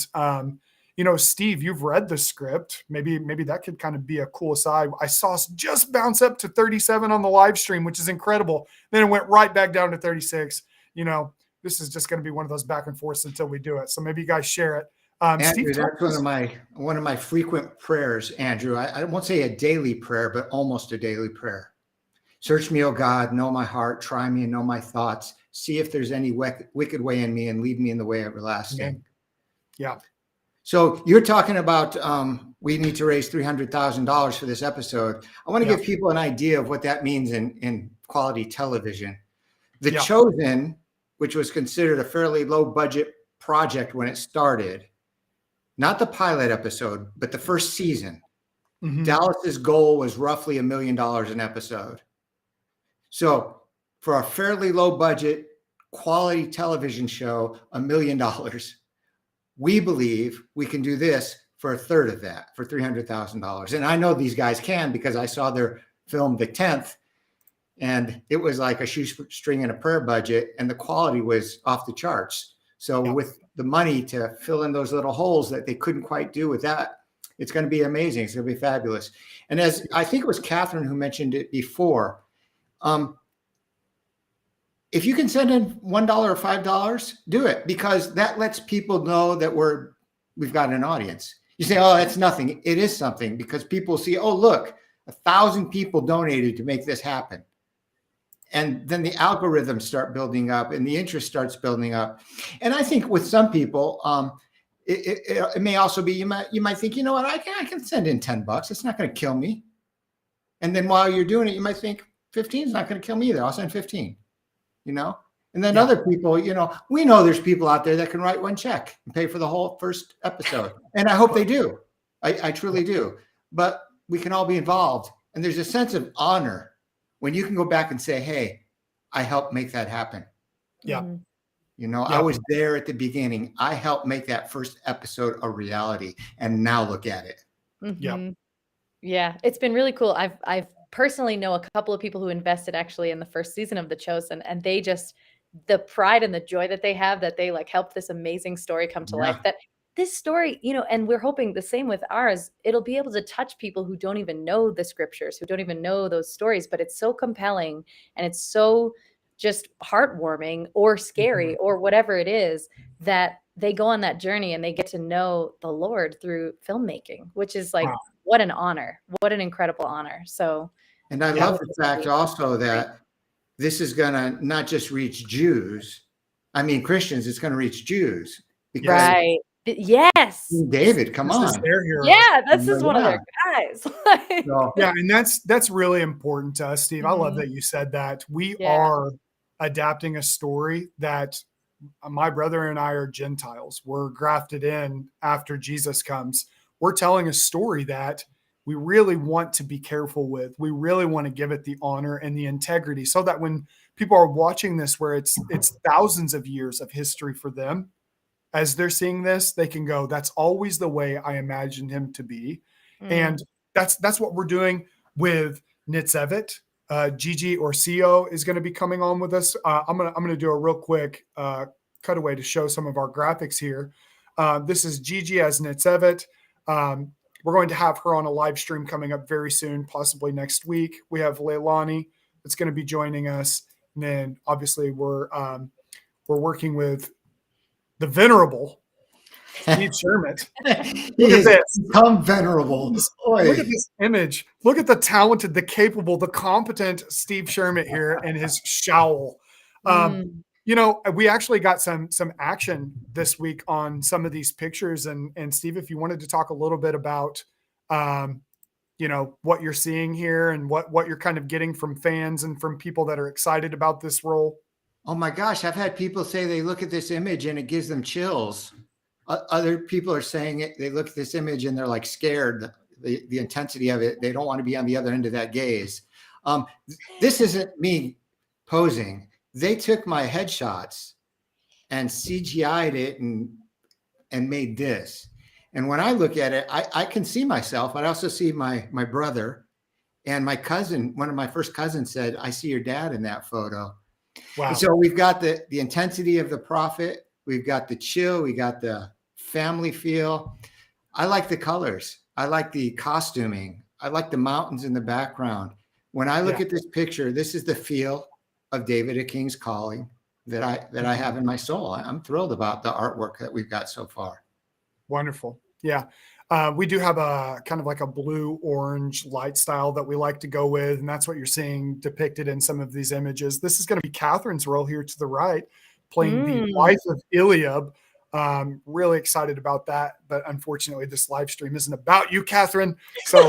Steve, you've read the script. Maybe that could kind of be a cool aside. I saw us just bounce up to 37 on the live stream, which is incredible. Then it went right back down to 36. This is just going to be one of those back and forths until we do it. So maybe you guys share it. Andrew, Steve, that's one of my frequent prayers, Andrew. I won't say a daily prayer, but almost a daily prayer. Search me, O God, know my heart, try me and know my thoughts. See if there's any wicked way in me and lead me in the way everlasting. Yeah. So you're talking about we need to raise $300,000 for this episode. I want to give people an idea of what that means in quality television. The Chosen, which was considered a fairly low budget project when it started, not the pilot episode, but the first season, Dallas's goal was roughly $1 million an episode. So for a fairly low budget quality television show, $1 million, we believe we can do this for a third of that, for $300,000. And I know these guys can because I saw their film, The 10th, and it was like a shoestring and a prayer budget, and the quality was off the charts. So with the money to fill in those little holes that they couldn't quite do with that, it's going to be amazing. It's going to be fabulous. And as I think it was Catherine who mentioned it before, if you can send in $1 or $5, do it, because that lets people know that we've got an audience. You say, oh, that's nothing. It is something, because people see, oh, look, 1,000 people donated to make this happen. And then the algorithms start building up and the interest starts building up. And I think with some people, it may also be, you might think, you know what, I can send in $10. It's not going to kill me. And then while you're doing it, you might think 15 is not going to kill me either. I'll send 15, you know? And then other people, you know, we know there's people out there that can write one check and pay for the whole first episode. And I hope they do. I truly do. But we can all be involved. And there's a sense of honor when you can go back and say, hey, I helped make that happen. Yeah. You know, I was there at the beginning. I helped make that first episode a reality. And now look at it. Mm-hmm. Yeah, it's been really cool. I've personally know a couple of people who invested actually in the first season of The Chosen, and they just, the pride and the joy that they have that they like helped this amazing story come to life. That this story, you know, and we're hoping the same with ours, it'll be able to touch people who don't even know the scriptures, who don't even know those stories, but it's so compelling and it's so just heartwarming or scary or whatever it is, that they go on that journey and they get to know the Lord through filmmaking, which is like, what an honor, what an incredible honor. So, and I love the fact also that this is going to not just reach Jews. I mean, Christians, it's going to reach Jews. Right. Yes. David, come on. Yeah, this is one of their guys. So, yeah, and that's really important to us, Steve. I love that you said that. We are adapting a story that my brother and I are Gentiles. We're grafted in after Jesus comes. We're telling a story that we really want to be careful with. We really want to give it the honor and the integrity so that when people are watching this, where it's thousands of years of history for them, as they're seeing this, they can go, that's always the way I imagined him to be. And that's what we're doing with Nitzevet. Gigi Orcio is going to be coming on with us. I'm gonna do a real quick cutaway to show some of our graphics here. This is Gigi as Nitzevet. We're going to have her on a live stream coming up very soon, possibly next week. We have Leilani that's going to be joining us, and then obviously we're working with the venerable Steve Shermett. Look at this. Become venerable. Look at this image. Look at the talented, the capable, the competent Steve Shermett here and his showl. You know, we actually got some action this week on some of these pictures. And Steve, if you wanted to talk a little bit about, you know, what you're seeing here and what you're kind of getting from fans and from people that are excited about this role. Oh my gosh, I've had people say they look at this image and it gives them chills. Other people are saying it, they look at this image and they're like scared, the intensity of it. They don't want to be on the other end of that gaze. This isn't me posing. They took my headshots and CGI'd it and made this. And when I look at it, I can see myself. I also see my brother and my cousin. One of my first cousins said, I see your dad in that photo. Wow. And so we've got the intensity of the prophet. We've got the chill. We got the family feel. I like the colors. I like the costuming. I like the mountains in the background. When I look at this picture, this is the feel of David a King's Calling that I have in my soul. I'm thrilled about the artwork that we've got so far. Wonderful. Yeah. We do have a kind of like a blue orange light style that we like to go with. And that's what you're seeing depicted in some of these images. This is going to be Catherine's role here to the right, playing the wife of Eliab. Really excited about that. But unfortunately, this live stream isn't about you, Catherine. So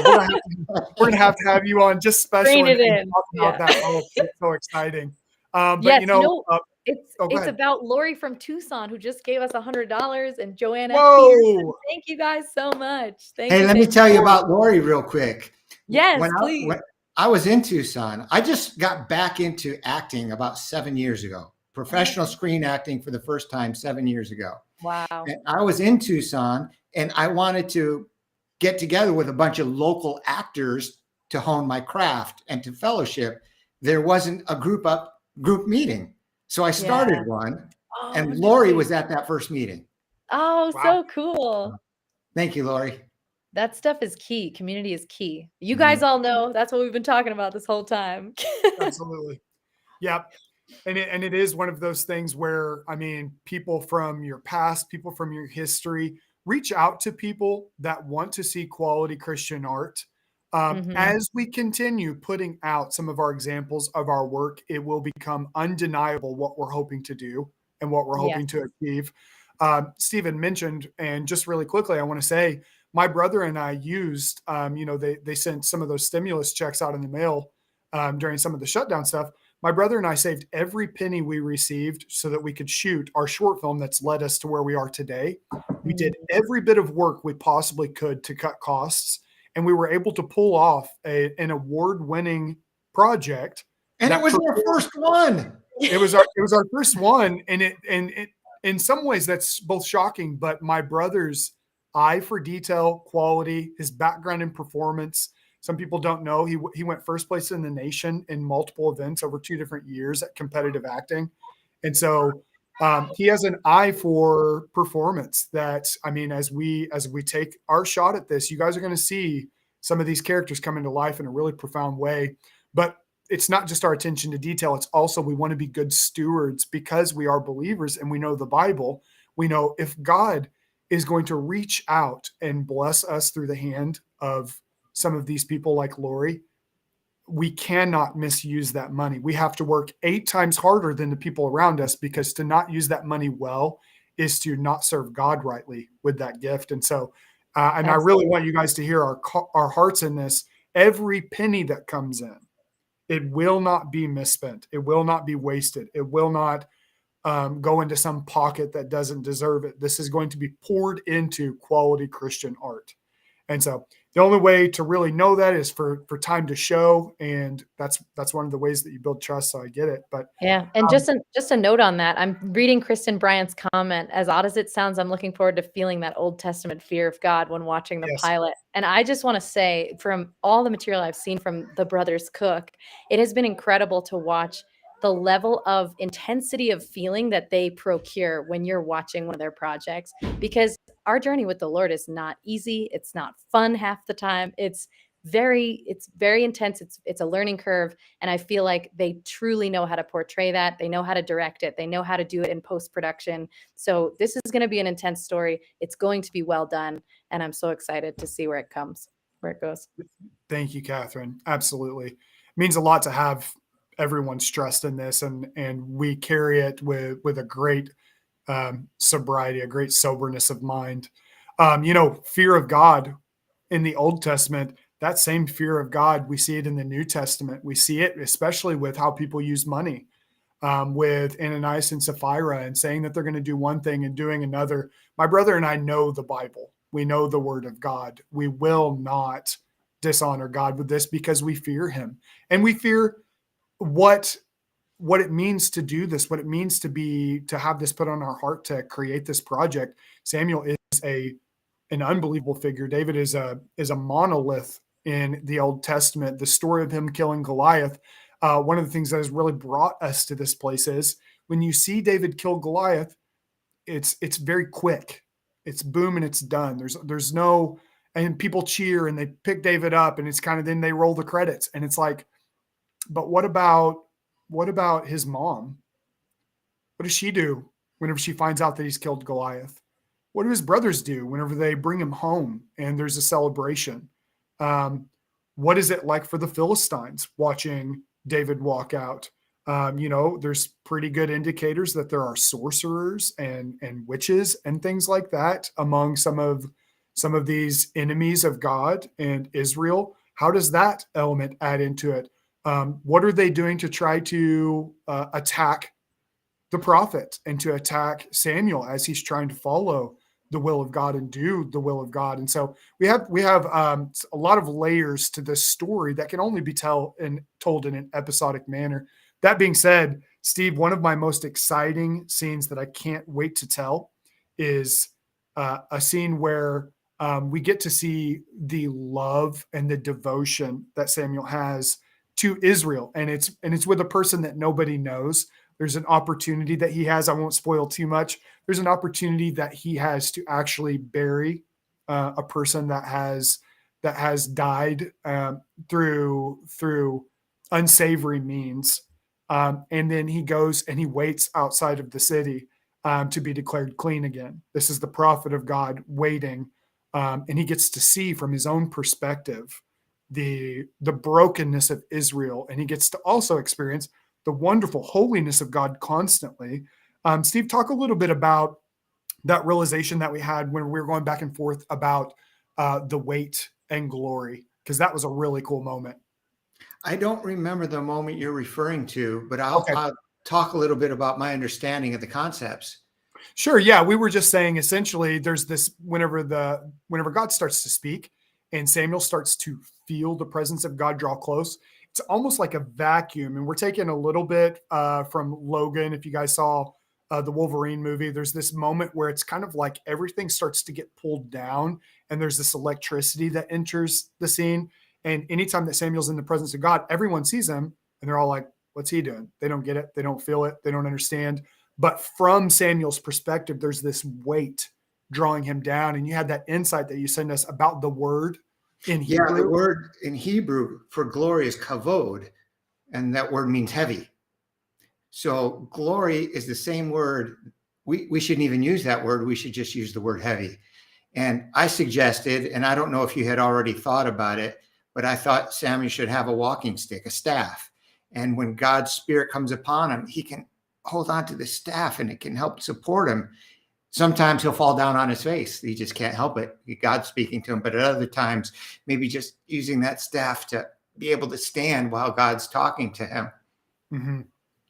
we're going to have you on just special and talk about that. Oh, it's so exciting. But yes, you know, it's about Lori from Tucson who just gave us $100 and Joanna. Thank you guys so much. Let me tell you about Lori real quick. Yes, please. When I was in Tucson, I just got back into acting about 7 years ago. Professional screen acting for the first time 7 years ago. Wow. And I was in Tucson and I wanted to get together with a bunch of local actors to hone my craft and to fellowship. There wasn't a group meeting. So I started one, and Lori was at that first meeting. Oh, so cool. Thank you, Lori. That stuff is key. Community is key. You guys all know that's what we've been talking about this whole time. Absolutely. Yep. And it is one of those things where, I mean, people from your past, people from your history, reach out to people that want to see quality Christian art. As we continue putting out some of our examples of our work, it will become undeniable what we're hoping to do and what we're hoping to achieve. Stephen mentioned, and just really quickly, I want to say, my brother and I used, they sent some of those stimulus checks out in the mail during some of the shutdown stuff. My brother and I saved every penny we received so that we could shoot our short film that's led us to where we are today. We did every bit of work we possibly could to cut costs, and we were able to pull off an award-winning project. And it was our first one. It was our first one, and it in some ways that's both shocking, but my brother's eye for detail, quality, his background in performance. Some people don't know he went first place in the nation in multiple events over 2 different years at competitive acting, and so he has an eye for performance. That, I mean, as we take our shot at this, you guys are going to see some of these characters come into life in a really profound way. But it's not just our attention to detail. It's also, we want to be good stewards because we are believers and we know the Bible. We know if God is going to reach out and bless us through the hand of some of these people like Lori, we cannot misuse that money. We have to work 8 times harder than the people around us, because to not use that money well is to not serve God rightly with that gift. And so, and I really want you guys to hear our hearts in this. Every penny that comes in, it will not be misspent. It will not be wasted. It will not go into some pocket that doesn't deserve it. This is going to be poured into quality Christian art. And so the only way to really know that is for time to show. And that's one of the ways that you build trust. So I get it. But yeah. And just a note on that. I'm reading Kristen Bryant's comment. As odd as it sounds, I'm looking forward to feeling that Old Testament fear of God when watching the pilot. And I just want to say, from all the material I've seen from the brothers Cook, it has been incredible to watch the level of intensity of feeling that they procure when you're watching one of their projects, because our journey with the Lord is not easy. It's not fun half the time. It's very intense. It's a learning curve. And I feel like they truly know how to portray that. They know how to direct it. They know how to do it in post-production. So this is going to be an intense story. It's going to be well done. And I'm so excited to see where it goes. Thank you, Catherine. Absolutely. It means a lot to have everyone's trust in this. And we carry it with a great sobriety, a great soberness of mind. Fear of God in the Old Testament, that same fear of God, we see it in the New Testament. We see it especially with how people use money, with Ananias and Sapphira, and saying that they're going to do one thing and doing another. My brother and I know the Bible. We know the word of God. We will not dishonor God with this because we fear him. And we fear what it means to do this, what it means to have this put on our heart to create this project. Samuel is an unbelievable figure. David is a monolith in the Old Testament. The story of him killing Goliath, one of the things that has really brought us to this place is when you see David kill Goliath, it's very quick. It's boom and it's done. There's no, and people cheer and they pick David up, and it's kind of, then they roll the credits, and it's like, but what about his mom? What does she do whenever she finds out that he's killed Goliath? What do his brothers do whenever they bring him home and there's a celebration? What is it like for the Philistines watching David walk out? There's pretty good indicators that there are sorcerers and witches and things like that among some of these enemies of God and Israel. How does that element add into it? What are they doing to try to attack the prophet and to attack Samuel as he's trying to follow the will of God and do the will of God? And so we have a lot of layers to this story that can only be told in an episodic manner. That being said, Steve, one of my most exciting scenes that I can't wait to tell is a scene where we get to see the love and the devotion that Samuel has to Israel. And it's with a person that nobody knows. There's an opportunity that he has. I won't spoil too much. There's an opportunity that he has to actually bury a person that has died through unsavory means. And then he goes and he waits outside of the city to be declared clean again. This is the prophet of God waiting, and he gets to see from his own perspective the brokenness of Israel, and he gets to also experience the wonderful holiness of God constantly. Steve, talk a little bit about that realization that we had when we were going back and forth about the weight and glory, because that was a really cool moment. I don't remember the moment you're referring to, but Okay. I'll talk a little bit about my understanding of the concepts. Sure. Yeah, we were just saying essentially there's this whenever God starts to speak and Samuel starts to feel the presence of God draw close, it's almost like a vacuum. And we're taking a little bit from Logan. If you guys saw the Wolverine movie, there's this moment where it's kind of like everything starts to get pulled down, and there's this electricity that enters the scene. And anytime that Samuel's in the presence of God, everyone sees him, and they're all like, "What's he doing?" They don't get it. They don't feel it. They don't understand. But from Samuel's perspective, there's this weight drawing him down. And you had that insight that you sent us about the word in Yeah, the Hebrew. word in Hebrew for glory is kavod, and that word means heavy. So glory is the same word. We shouldn't even use that word. We should just use the word heavy. And I suggested, and I don't know if you had already thought about it, but I thought Samuel should have a walking stick, a staff. And when God's spirit comes upon him, he can hold on to the staff and it can help support him. Sometimes he'll fall down on his face. He just can't help it. God's speaking to him. But at other times, maybe just using that staff to be able to stand while God's talking to him. Mm-hmm.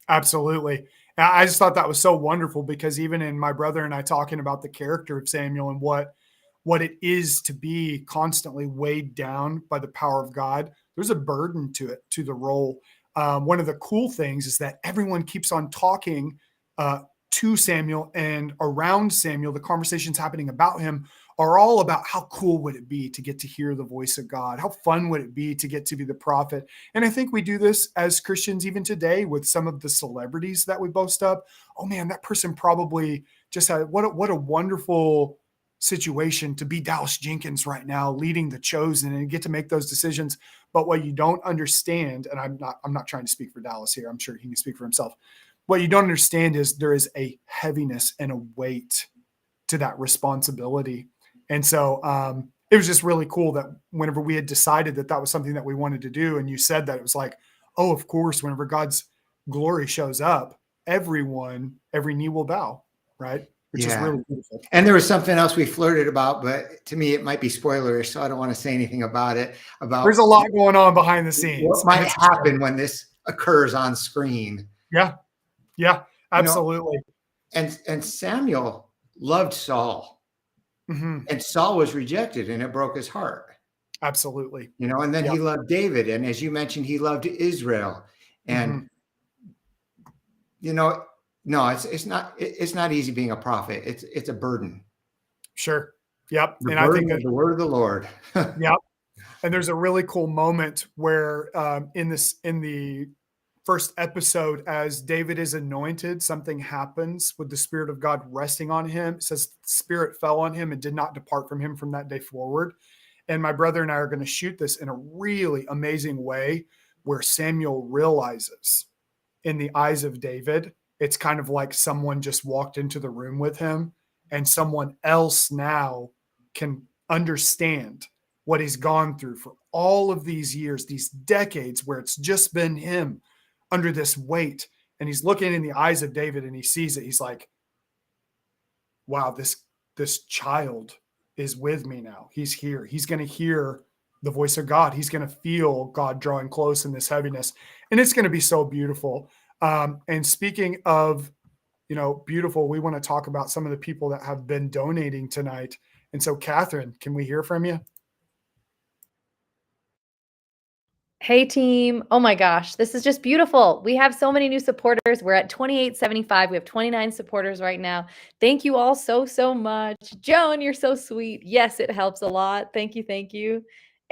Absolutely. I just thought that was so wonderful, because even in my brother and I talking about the character of Samuel and what it is to be constantly weighed down by the power of God, there's a burden to it, to the role. One of the cool things is that everyone keeps on talking to Samuel and around Samuel. The conversations happening about him are all about how cool would it be to get to hear the voice of God? How fun would it be to get to be the prophet? And I think we do this as Christians even today with some of the celebrities that we boast up. Oh man, that person probably just had what a wonderful situation to be Dallas Jenkins right now, leading the chosen, and get to make those decisions. But what you don't understand, and I'm not trying to speak for Dallas here, I'm sure he can speak for himself. What you don't understand is there is a heaviness and a weight to that responsibility. And so it was just really cool that whenever we had decided that that was something that we wanted to do, and you said that, it was like, oh, of course, whenever God's glory shows up, every knee will bow, right? Which is really beautiful. And there was something else we flirted about, but to me, it might be spoilerish, so I don't want to say anything about it. There's a lot going on behind the scenes. What might happen when this occurs on screen? Yeah, absolutely. And Samuel loved Saul, and Saul was rejected, and it broke his heart. Absolutely. And then he loved David, and as you mentioned, he loved Israel, and no, it's not easy being a prophet. It's a burden. Sure. Yep. And I think the word of the Lord. Yep. And there's a really cool moment where in the first episode, as David is anointed, something happens with the Spirit of God resting on him. It says the Spirit fell on him and did not depart from him from that day forward. And my brother and I are going to shoot this in a really amazing way where Samuel realizes in the eyes of David, it's kind of like someone just walked into the room with him, and someone else now can understand what he's gone through for all of these years, these decades where it's just been him under this weight. And he's looking in the eyes of David and he sees it. He's like, wow, this child is with me now. He's here. He's going to hear the voice of God. He's going to feel God drawing close in this heaviness. And it's going to be so beautiful. And speaking of, beautiful, we want to talk about some of the people that have been donating tonight. And so, Catherine, can we hear from you? Hey team. Oh my gosh, this is just beautiful. We have so many new supporters. We're at 2875. We have 29 supporters right now. Thank you all so much. Joan, you're so sweet. Yes, it helps a lot. Thank you. Thank you.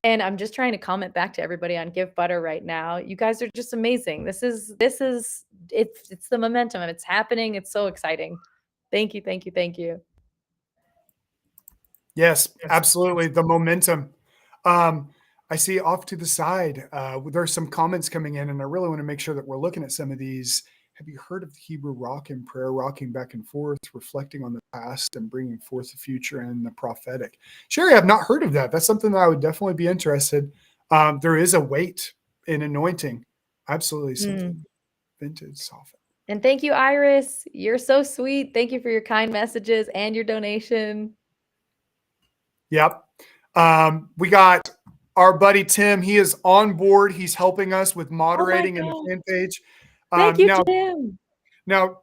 And I'm just trying to comment back to everybody on Give Butter right now. You guys are just amazing. It's the momentum and it's happening. It's so exciting. Thank you. Thank you. Thank you. Yes, absolutely. The momentum. I see off to the side, there's some comments coming in, and I really want to make sure that we're looking at some of these have you heard of the Hebrew rock and prayer, rocking back and forth, reflecting on the past and bringing forth the future and the prophetic? Sherry, I've not heard of that. That's something that I would definitely be interested. There is a weight in anointing. Absolutely something vintage, soften. And thank you, Iris. You're so sweet. Thank you for your kind messages and your donation. Yep. We got our buddy Tim. He is on board. He's helping us with moderating in the God. fan page. Thank you, Now, Tim.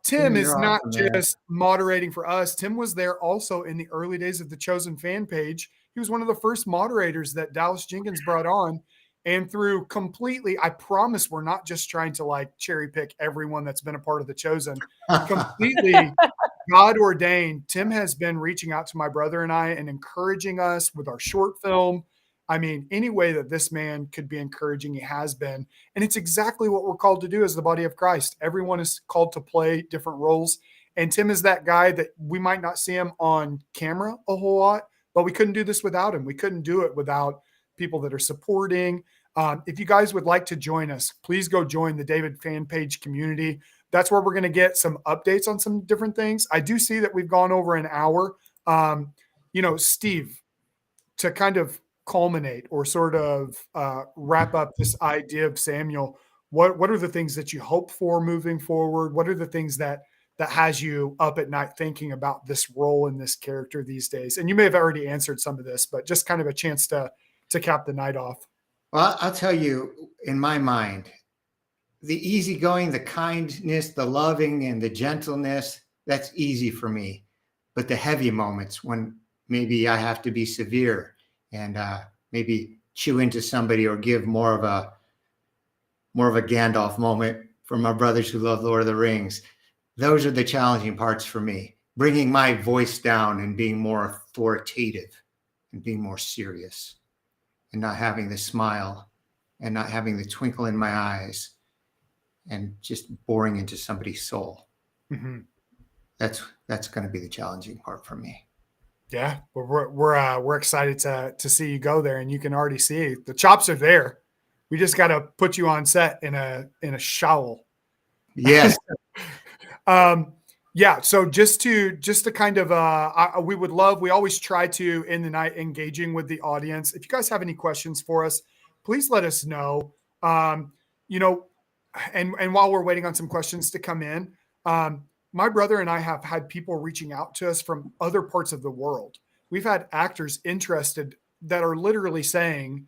Tim is You're not awesome, man. just moderating for us. Tim was there also in the early days of the Chosen fan page. He was one of the first moderators that Dallas Jenkins brought on. And through completely, I promise we're not just trying to like cherry pick everyone that's been a part of the Chosen. Completely God ordained. Tim has been reaching out to my brother and I and encouraging us with our short film. I mean, any way that this man could be encouraging, he has been. And it's exactly what we're called to do as the body of Christ. Everyone is called to play different roles. And Tim is that guy that we might not see him on camera a whole lot, but we couldn't do this without him. We couldn't do it without people that are supporting. If you guys would like to join us, please go join the David fan page community. That's where we're going to get some updates on some different things. I do see that we've gone over an hour. Steve, to kind of culminate or sort of wrap up this idea of Samuel, what are the things that you hope for moving forward? What are the things that has you up at night thinking about this role and this character these days? And you may have already answered some of this, but just kind of a chance to cap the night off. Well, I'll tell you, in my mind, the easygoing, the kindness, the loving, and the gentleness, that's easy for me. But the heavy moments when maybe I have to be severe and maybe chew into somebody or give more of a Gandalf moment for my brothers who love Lord of the Rings, those are the challenging parts for me. Bringing my voice down and being more authoritative and being more serious and not having the smile and not having the twinkle in my eyes and just boring into somebody's soul. Mm-hmm. That's going to be the challenging part for me. Yeah, we're excited to see you go there, and you can already see the chops are there. We just got to put you on set in a shawl. Yes. Yeah. So just to kind of, we always try to end the night engaging with the audience. If you guys have any questions for us, please let us know. And while we're waiting on some questions to come in, my brother and I have had people reaching out to us from other parts of the world. We've had actors interested that are literally saying,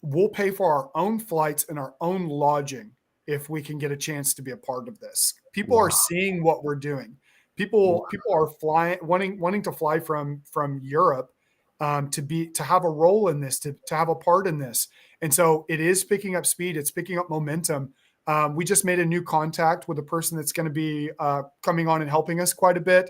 we'll pay for our own flights and our own lodging if we can get a chance to be a part of this. People are seeing what we're doing. People are flying, wanting to fly from Europe to have a role in this, to have a part in this. And so it is picking up speed. It's picking up momentum. We just made a new contact with a person that's going to be coming on and helping us quite a bit.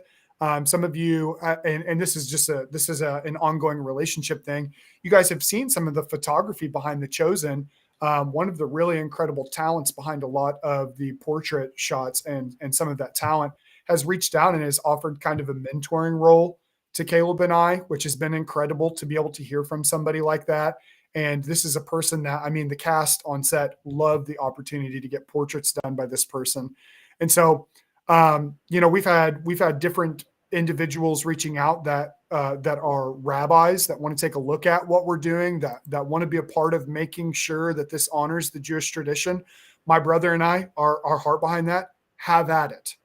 Some of you, and this is an ongoing relationship thing. You guys have seen some of the photography behind The Chosen. One of the really incredible talents behind a lot of the portrait shots and some of that talent has reached out and has offered kind of a mentoring role to Caleb and I, which has been incredible to be able to hear from somebody like that. And this is a person that, I mean, the cast on set loved the opportunity to get portraits done by this person. And so, we've had different individuals reaching out that are rabbis that want to take a look at what we're doing, that want to be a part of making sure that this honors the Jewish tradition. My brother and I, our heart behind that, have at it.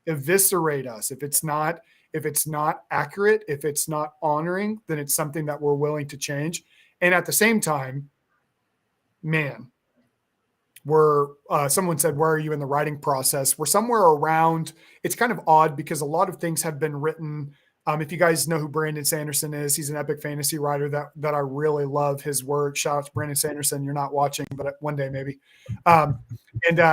Eviscerate us. If it's not accurate, if it's not honoring, then it's something that we're willing to change. And at the same time, man, someone said, where are you in the writing process? We're somewhere around, it's kind of odd because a lot of things have been written. If you guys know who Brandon Sanderson is, he's an epic fantasy writer that I really love his work. Shout out to Brandon Sanderson. You're not watching, but one day maybe.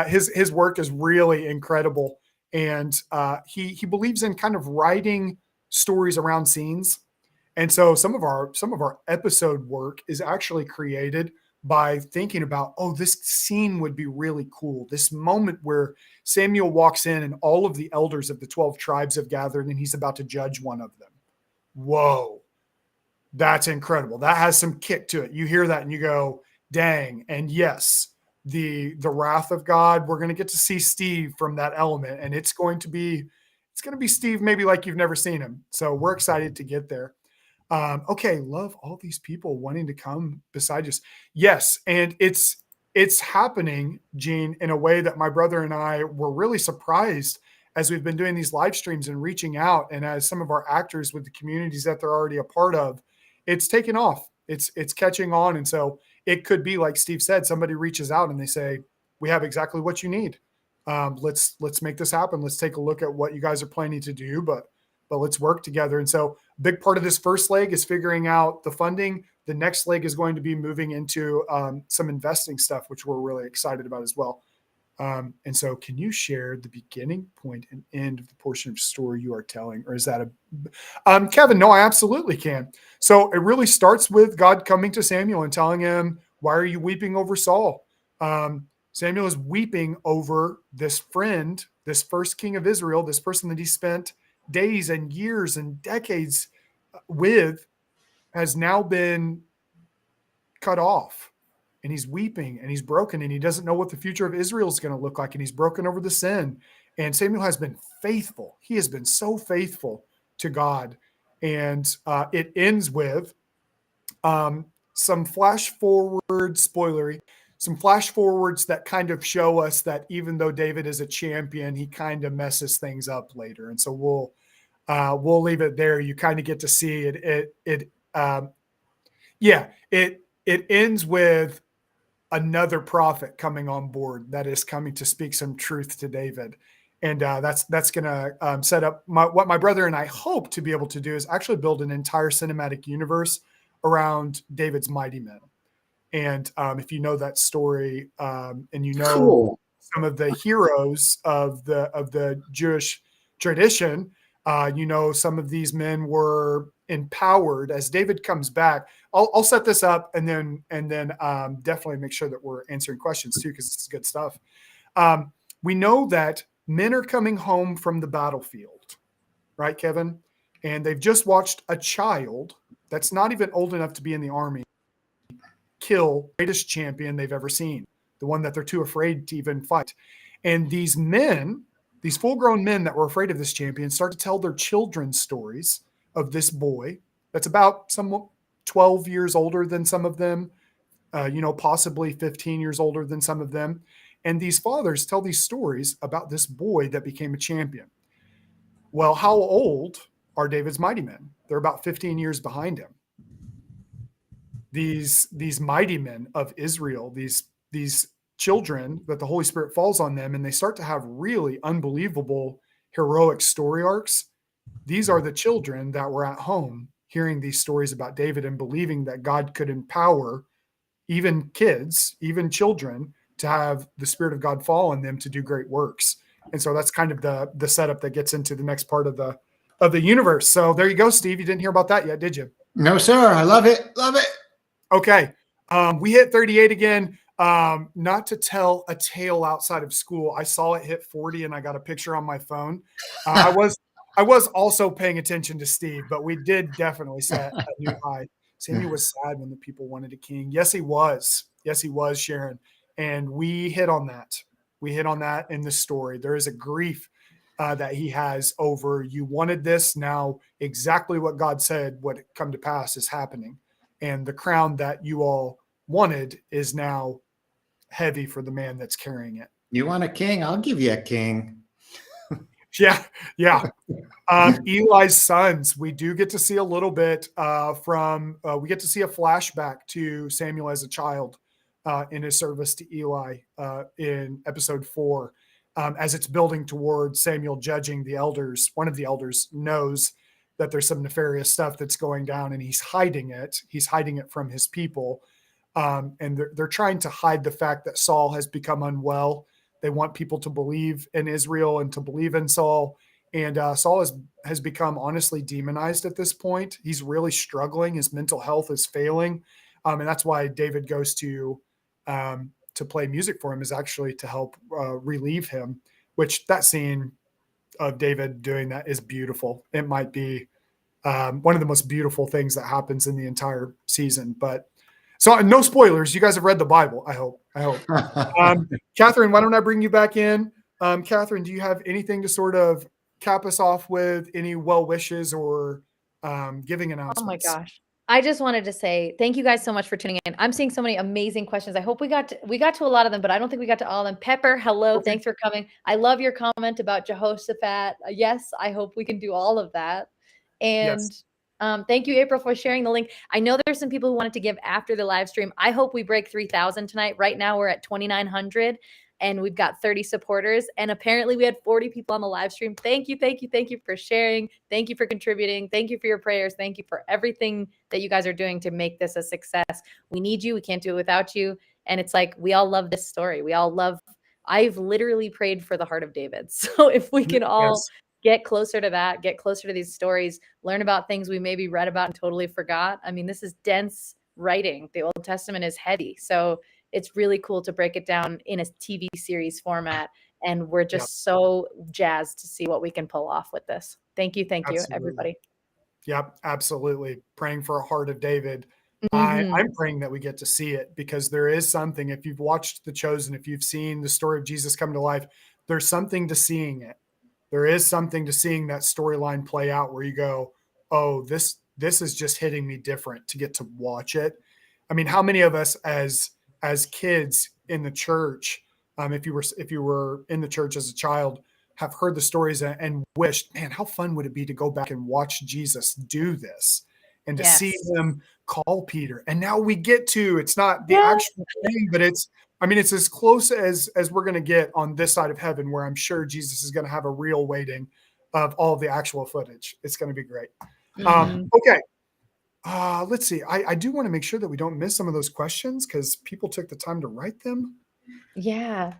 His work is really incredible. And he believes in kind of writing stories around scenes. And so some of our episode work is actually created by thinking about, this scene would be really cool. This moment where Samuel walks in and all of the elders of the 12 tribes have gathered and he's about to judge one of them. Whoa, that's incredible. That has some kick to it. You hear that and you go, dang. And yes, the wrath of God. We're going to get to see Steve from that element, and it's going to be Steve maybe like you've never seen him. So we're excited to get there. Okay, love all these people wanting to come beside us. Yes, and it's happening, Gene, in a way that my brother and I were really surprised as we've been doing these live streams and reaching out, and as some of our actors with the communities that they're already a part of, it's taken off. It's catching on, and so it could be like Steve said, somebody reaches out and they say, "We have exactly what you need. Let's make this happen. Let's take a look at what you guys are planning to do, but let's work together." And so big part of this first leg is figuring out the funding. The next leg is going to be moving into some investing stuff, which we're really excited about as well. And so can you share the beginning, point, and end of the portion of story you are telling? Or is that Kevin? No, I absolutely can. So it really starts with God coming to Samuel and telling him, "Why are you weeping over Saul?" Samuel is weeping over this friend, this first king of Israel, this person that he spent days and years and decades with, has now been cut off, and he's weeping and he's broken, and he doesn't know what the future of Israel is going to look like, and he's broken over the sin. And Samuel has been faithful. He has been so faithful to God. And it ends with some flash forward spoilery, some flash forwards that kind of show us that even though David is a champion, he kind of messes things up later. And so we'll leave it there. You kind of get to see it. It ends with another prophet coming on board that is coming to speak some truth to David. And that's going to set up what my brother and I hope to be able to do is actually build an entire cinematic universe around David's mighty men. And if you know that story, and you know Cool. some of the heroes of the Jewish tradition, you know, some of these men were empowered as David comes back. I'll set this up and then definitely make sure that we're answering questions too, because this is good stuff. We know that men are coming home from the battlefield, right, Kevin? And they've just watched a child that's not even old enough to be in the army kill the greatest champion they've ever seen, the one that they're too afraid to even fight. And these men, these full-grown men that were afraid of this champion, start to tell their children's stories of this boy that's about some 12 years older than some of them, possibly 15 years older than some of them. And these fathers tell these stories about this boy that became a champion. Well, how old are David's mighty men? They're about 15 years behind him. These mighty men of Israel, these children that the Holy Spirit falls on them, and they start to have really unbelievable heroic story arcs. These are the children that were at home hearing these stories about David and believing that God could empower even kids, even children, to have the Spirit of God fall on them to do great works. And so that's kind of the setup that gets into the next part of the universe. So there you go, Steve. You didn't hear about that yet, did you? No, sir. I love it. Love it. Okay. We hit 38 again. Not to tell a tale outside of school. I saw it hit 40 and I got a picture on my phone. I was also paying attention to Steve, but we did definitely set a new high. Sammy was sad when the people wanted a king. Yes, he was. Yes, he was, Sharon. And we hit on that. We hit on that in the story. There is a grief that he has over, you wanted this. Now exactly what God said would come to pass is happening. And the crown that you all wanted is now heavy for the man that's carrying it. You want a king? I'll give you a king. Yeah. Eli's sons, we do get to see a little bit we get to see a flashback to Samuel as a child in his service to Eli in episode 4. As it's building towards Samuel judging the elders, one of the elders knows that there's some nefarious stuff that's going down, and he's hiding it. He's hiding it from his people. And they're trying to hide the fact that Saul has become unwell. They want people to believe in Israel and to believe in Saul. And Saul has become honestly demonized at this point. He's really struggling. His mental health is failing. And that's why David goes to play music for him, is actually to help relieve him, which that scene of David doing that is beautiful. It might be one of the most beautiful things that happens in the entire season. But so no spoilers. You guys have read the Bible, I hope. I hope. Catherine, why don't I bring you back in? Catherine, do you have anything to sort of cap us off with? Any well wishes or giving announcements? Oh my gosh. I just wanted to say thank you guys so much for tuning in. I'm seeing so many amazing questions. I hope we got to a lot of them, but I don't think we got to all of them. Pepper, hello. Okay. Thanks for coming. I love your comment about Jehoshaphat. Yes, I hope we can do all of that. And Yes. thank you, April, for sharing the link. I know there's some people who wanted to give after the live stream. I hope we break 3,000 tonight. Right now we're at 2,900 and we've got 30 supporters. And apparently we had 40 people on the live stream. Thank you, thank you, thank you for sharing. Thank you for contributing. Thank you for your prayers. Thank you for everything that you guys are doing to make this a success. We need you. We can't do it without you. And it's like, we all love this story. I've literally prayed for the heart of David. So if we can all get closer to that, get closer to these stories, learn about things we maybe read about and totally forgot. I mean, this is dense writing. The Old Testament is heavy. So it's really cool to break it down in a TV series format. And we're just so jazzed to see what we can pull off with this. Thank you. Thank you, everybody. Yep, absolutely. Praying for a heart of David. Mm-hmm. I'm praying that we get to see it, because there is something, if you've watched The Chosen, if you've seen the story of Jesus come to life, there's something to seeing it. There is something to seeing that storyline play out where you go, oh, this is just hitting me different to get to watch it. I mean, how many of us as kids in the church, if you were in the church as a child, have heard the stories and wished, man, how fun would it be to go back and watch Jesus do this and to see him call Peter. And now we get to, it's not the actual thing, but it's as close as we're going to get on this side of heaven, where I'm sure Jesus is going to have a real weighting of all of the actual footage. It's going to be great. Okay. Let's see. I do want to make sure that we don't miss some of those questions, because people took the time to write them. Yeah.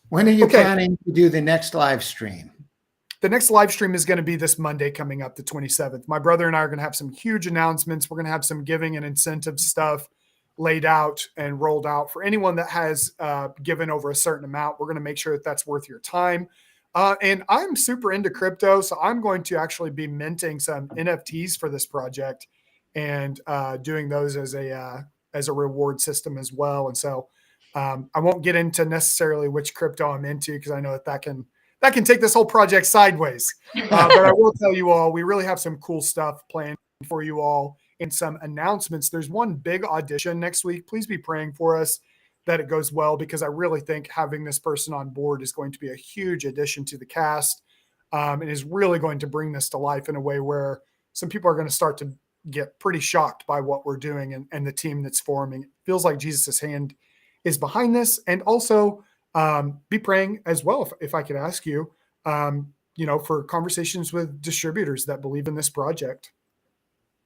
When are you planning to do the next live stream? The next live stream is going to be this Monday coming up, the 27th. My brother and I are going to have some huge announcements. We're going to have some giving and incentive stuff laid out and rolled out for anyone that has given over a certain amount. We're going to make sure that that's worth your time. And I'm super into crypto, so I'm going to actually be minting some NFTs for this project and doing those as a reward system as well. And so I won't get into necessarily which crypto I'm into, because I know that can take this whole project sideways. But I will tell you all, we really have some cool stuff planned for you all and some announcements. There's one big audition next week. Please be praying for us that it goes well, because I really think having this person on board is going to be a huge addition to the cast, and is really going to bring this to life in a way where some people are going to start to get pretty shocked by what we're doing and the team that's forming. It feels like Jesus' hand is behind this. And also be praying as well, if I could ask you, for conversations with distributors that believe in this project.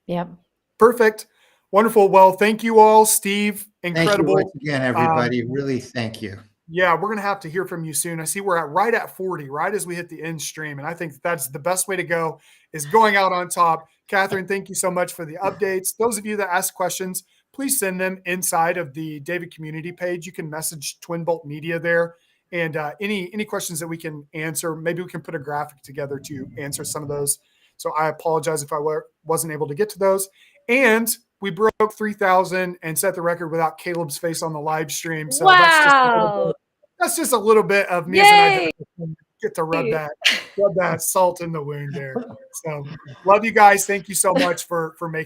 Yep. Perfect. Wonderful. Well, thank you all, Steve. Incredible. Thank you once again, everybody. Really, thank you. Yeah, we're going to have to hear from you soon. I see we're right at 40, right as we hit the end stream. And I think that's the best way to go, is going out on top. Catherine, thank you so much for the updates. Those of you that ask questions, please send them inside of the David community page. You can message Twin Bolt Media there. And any questions that we can answer, maybe we can put a graphic together to answer some of those. So I apologize if I wasn't able to get to those. And we broke 3,000 and set the record without Caleb's face on the live stream. So that's just a little bit of me as an identity. Get to rub that salt in the wound there. So love you guys. Thank you so much for making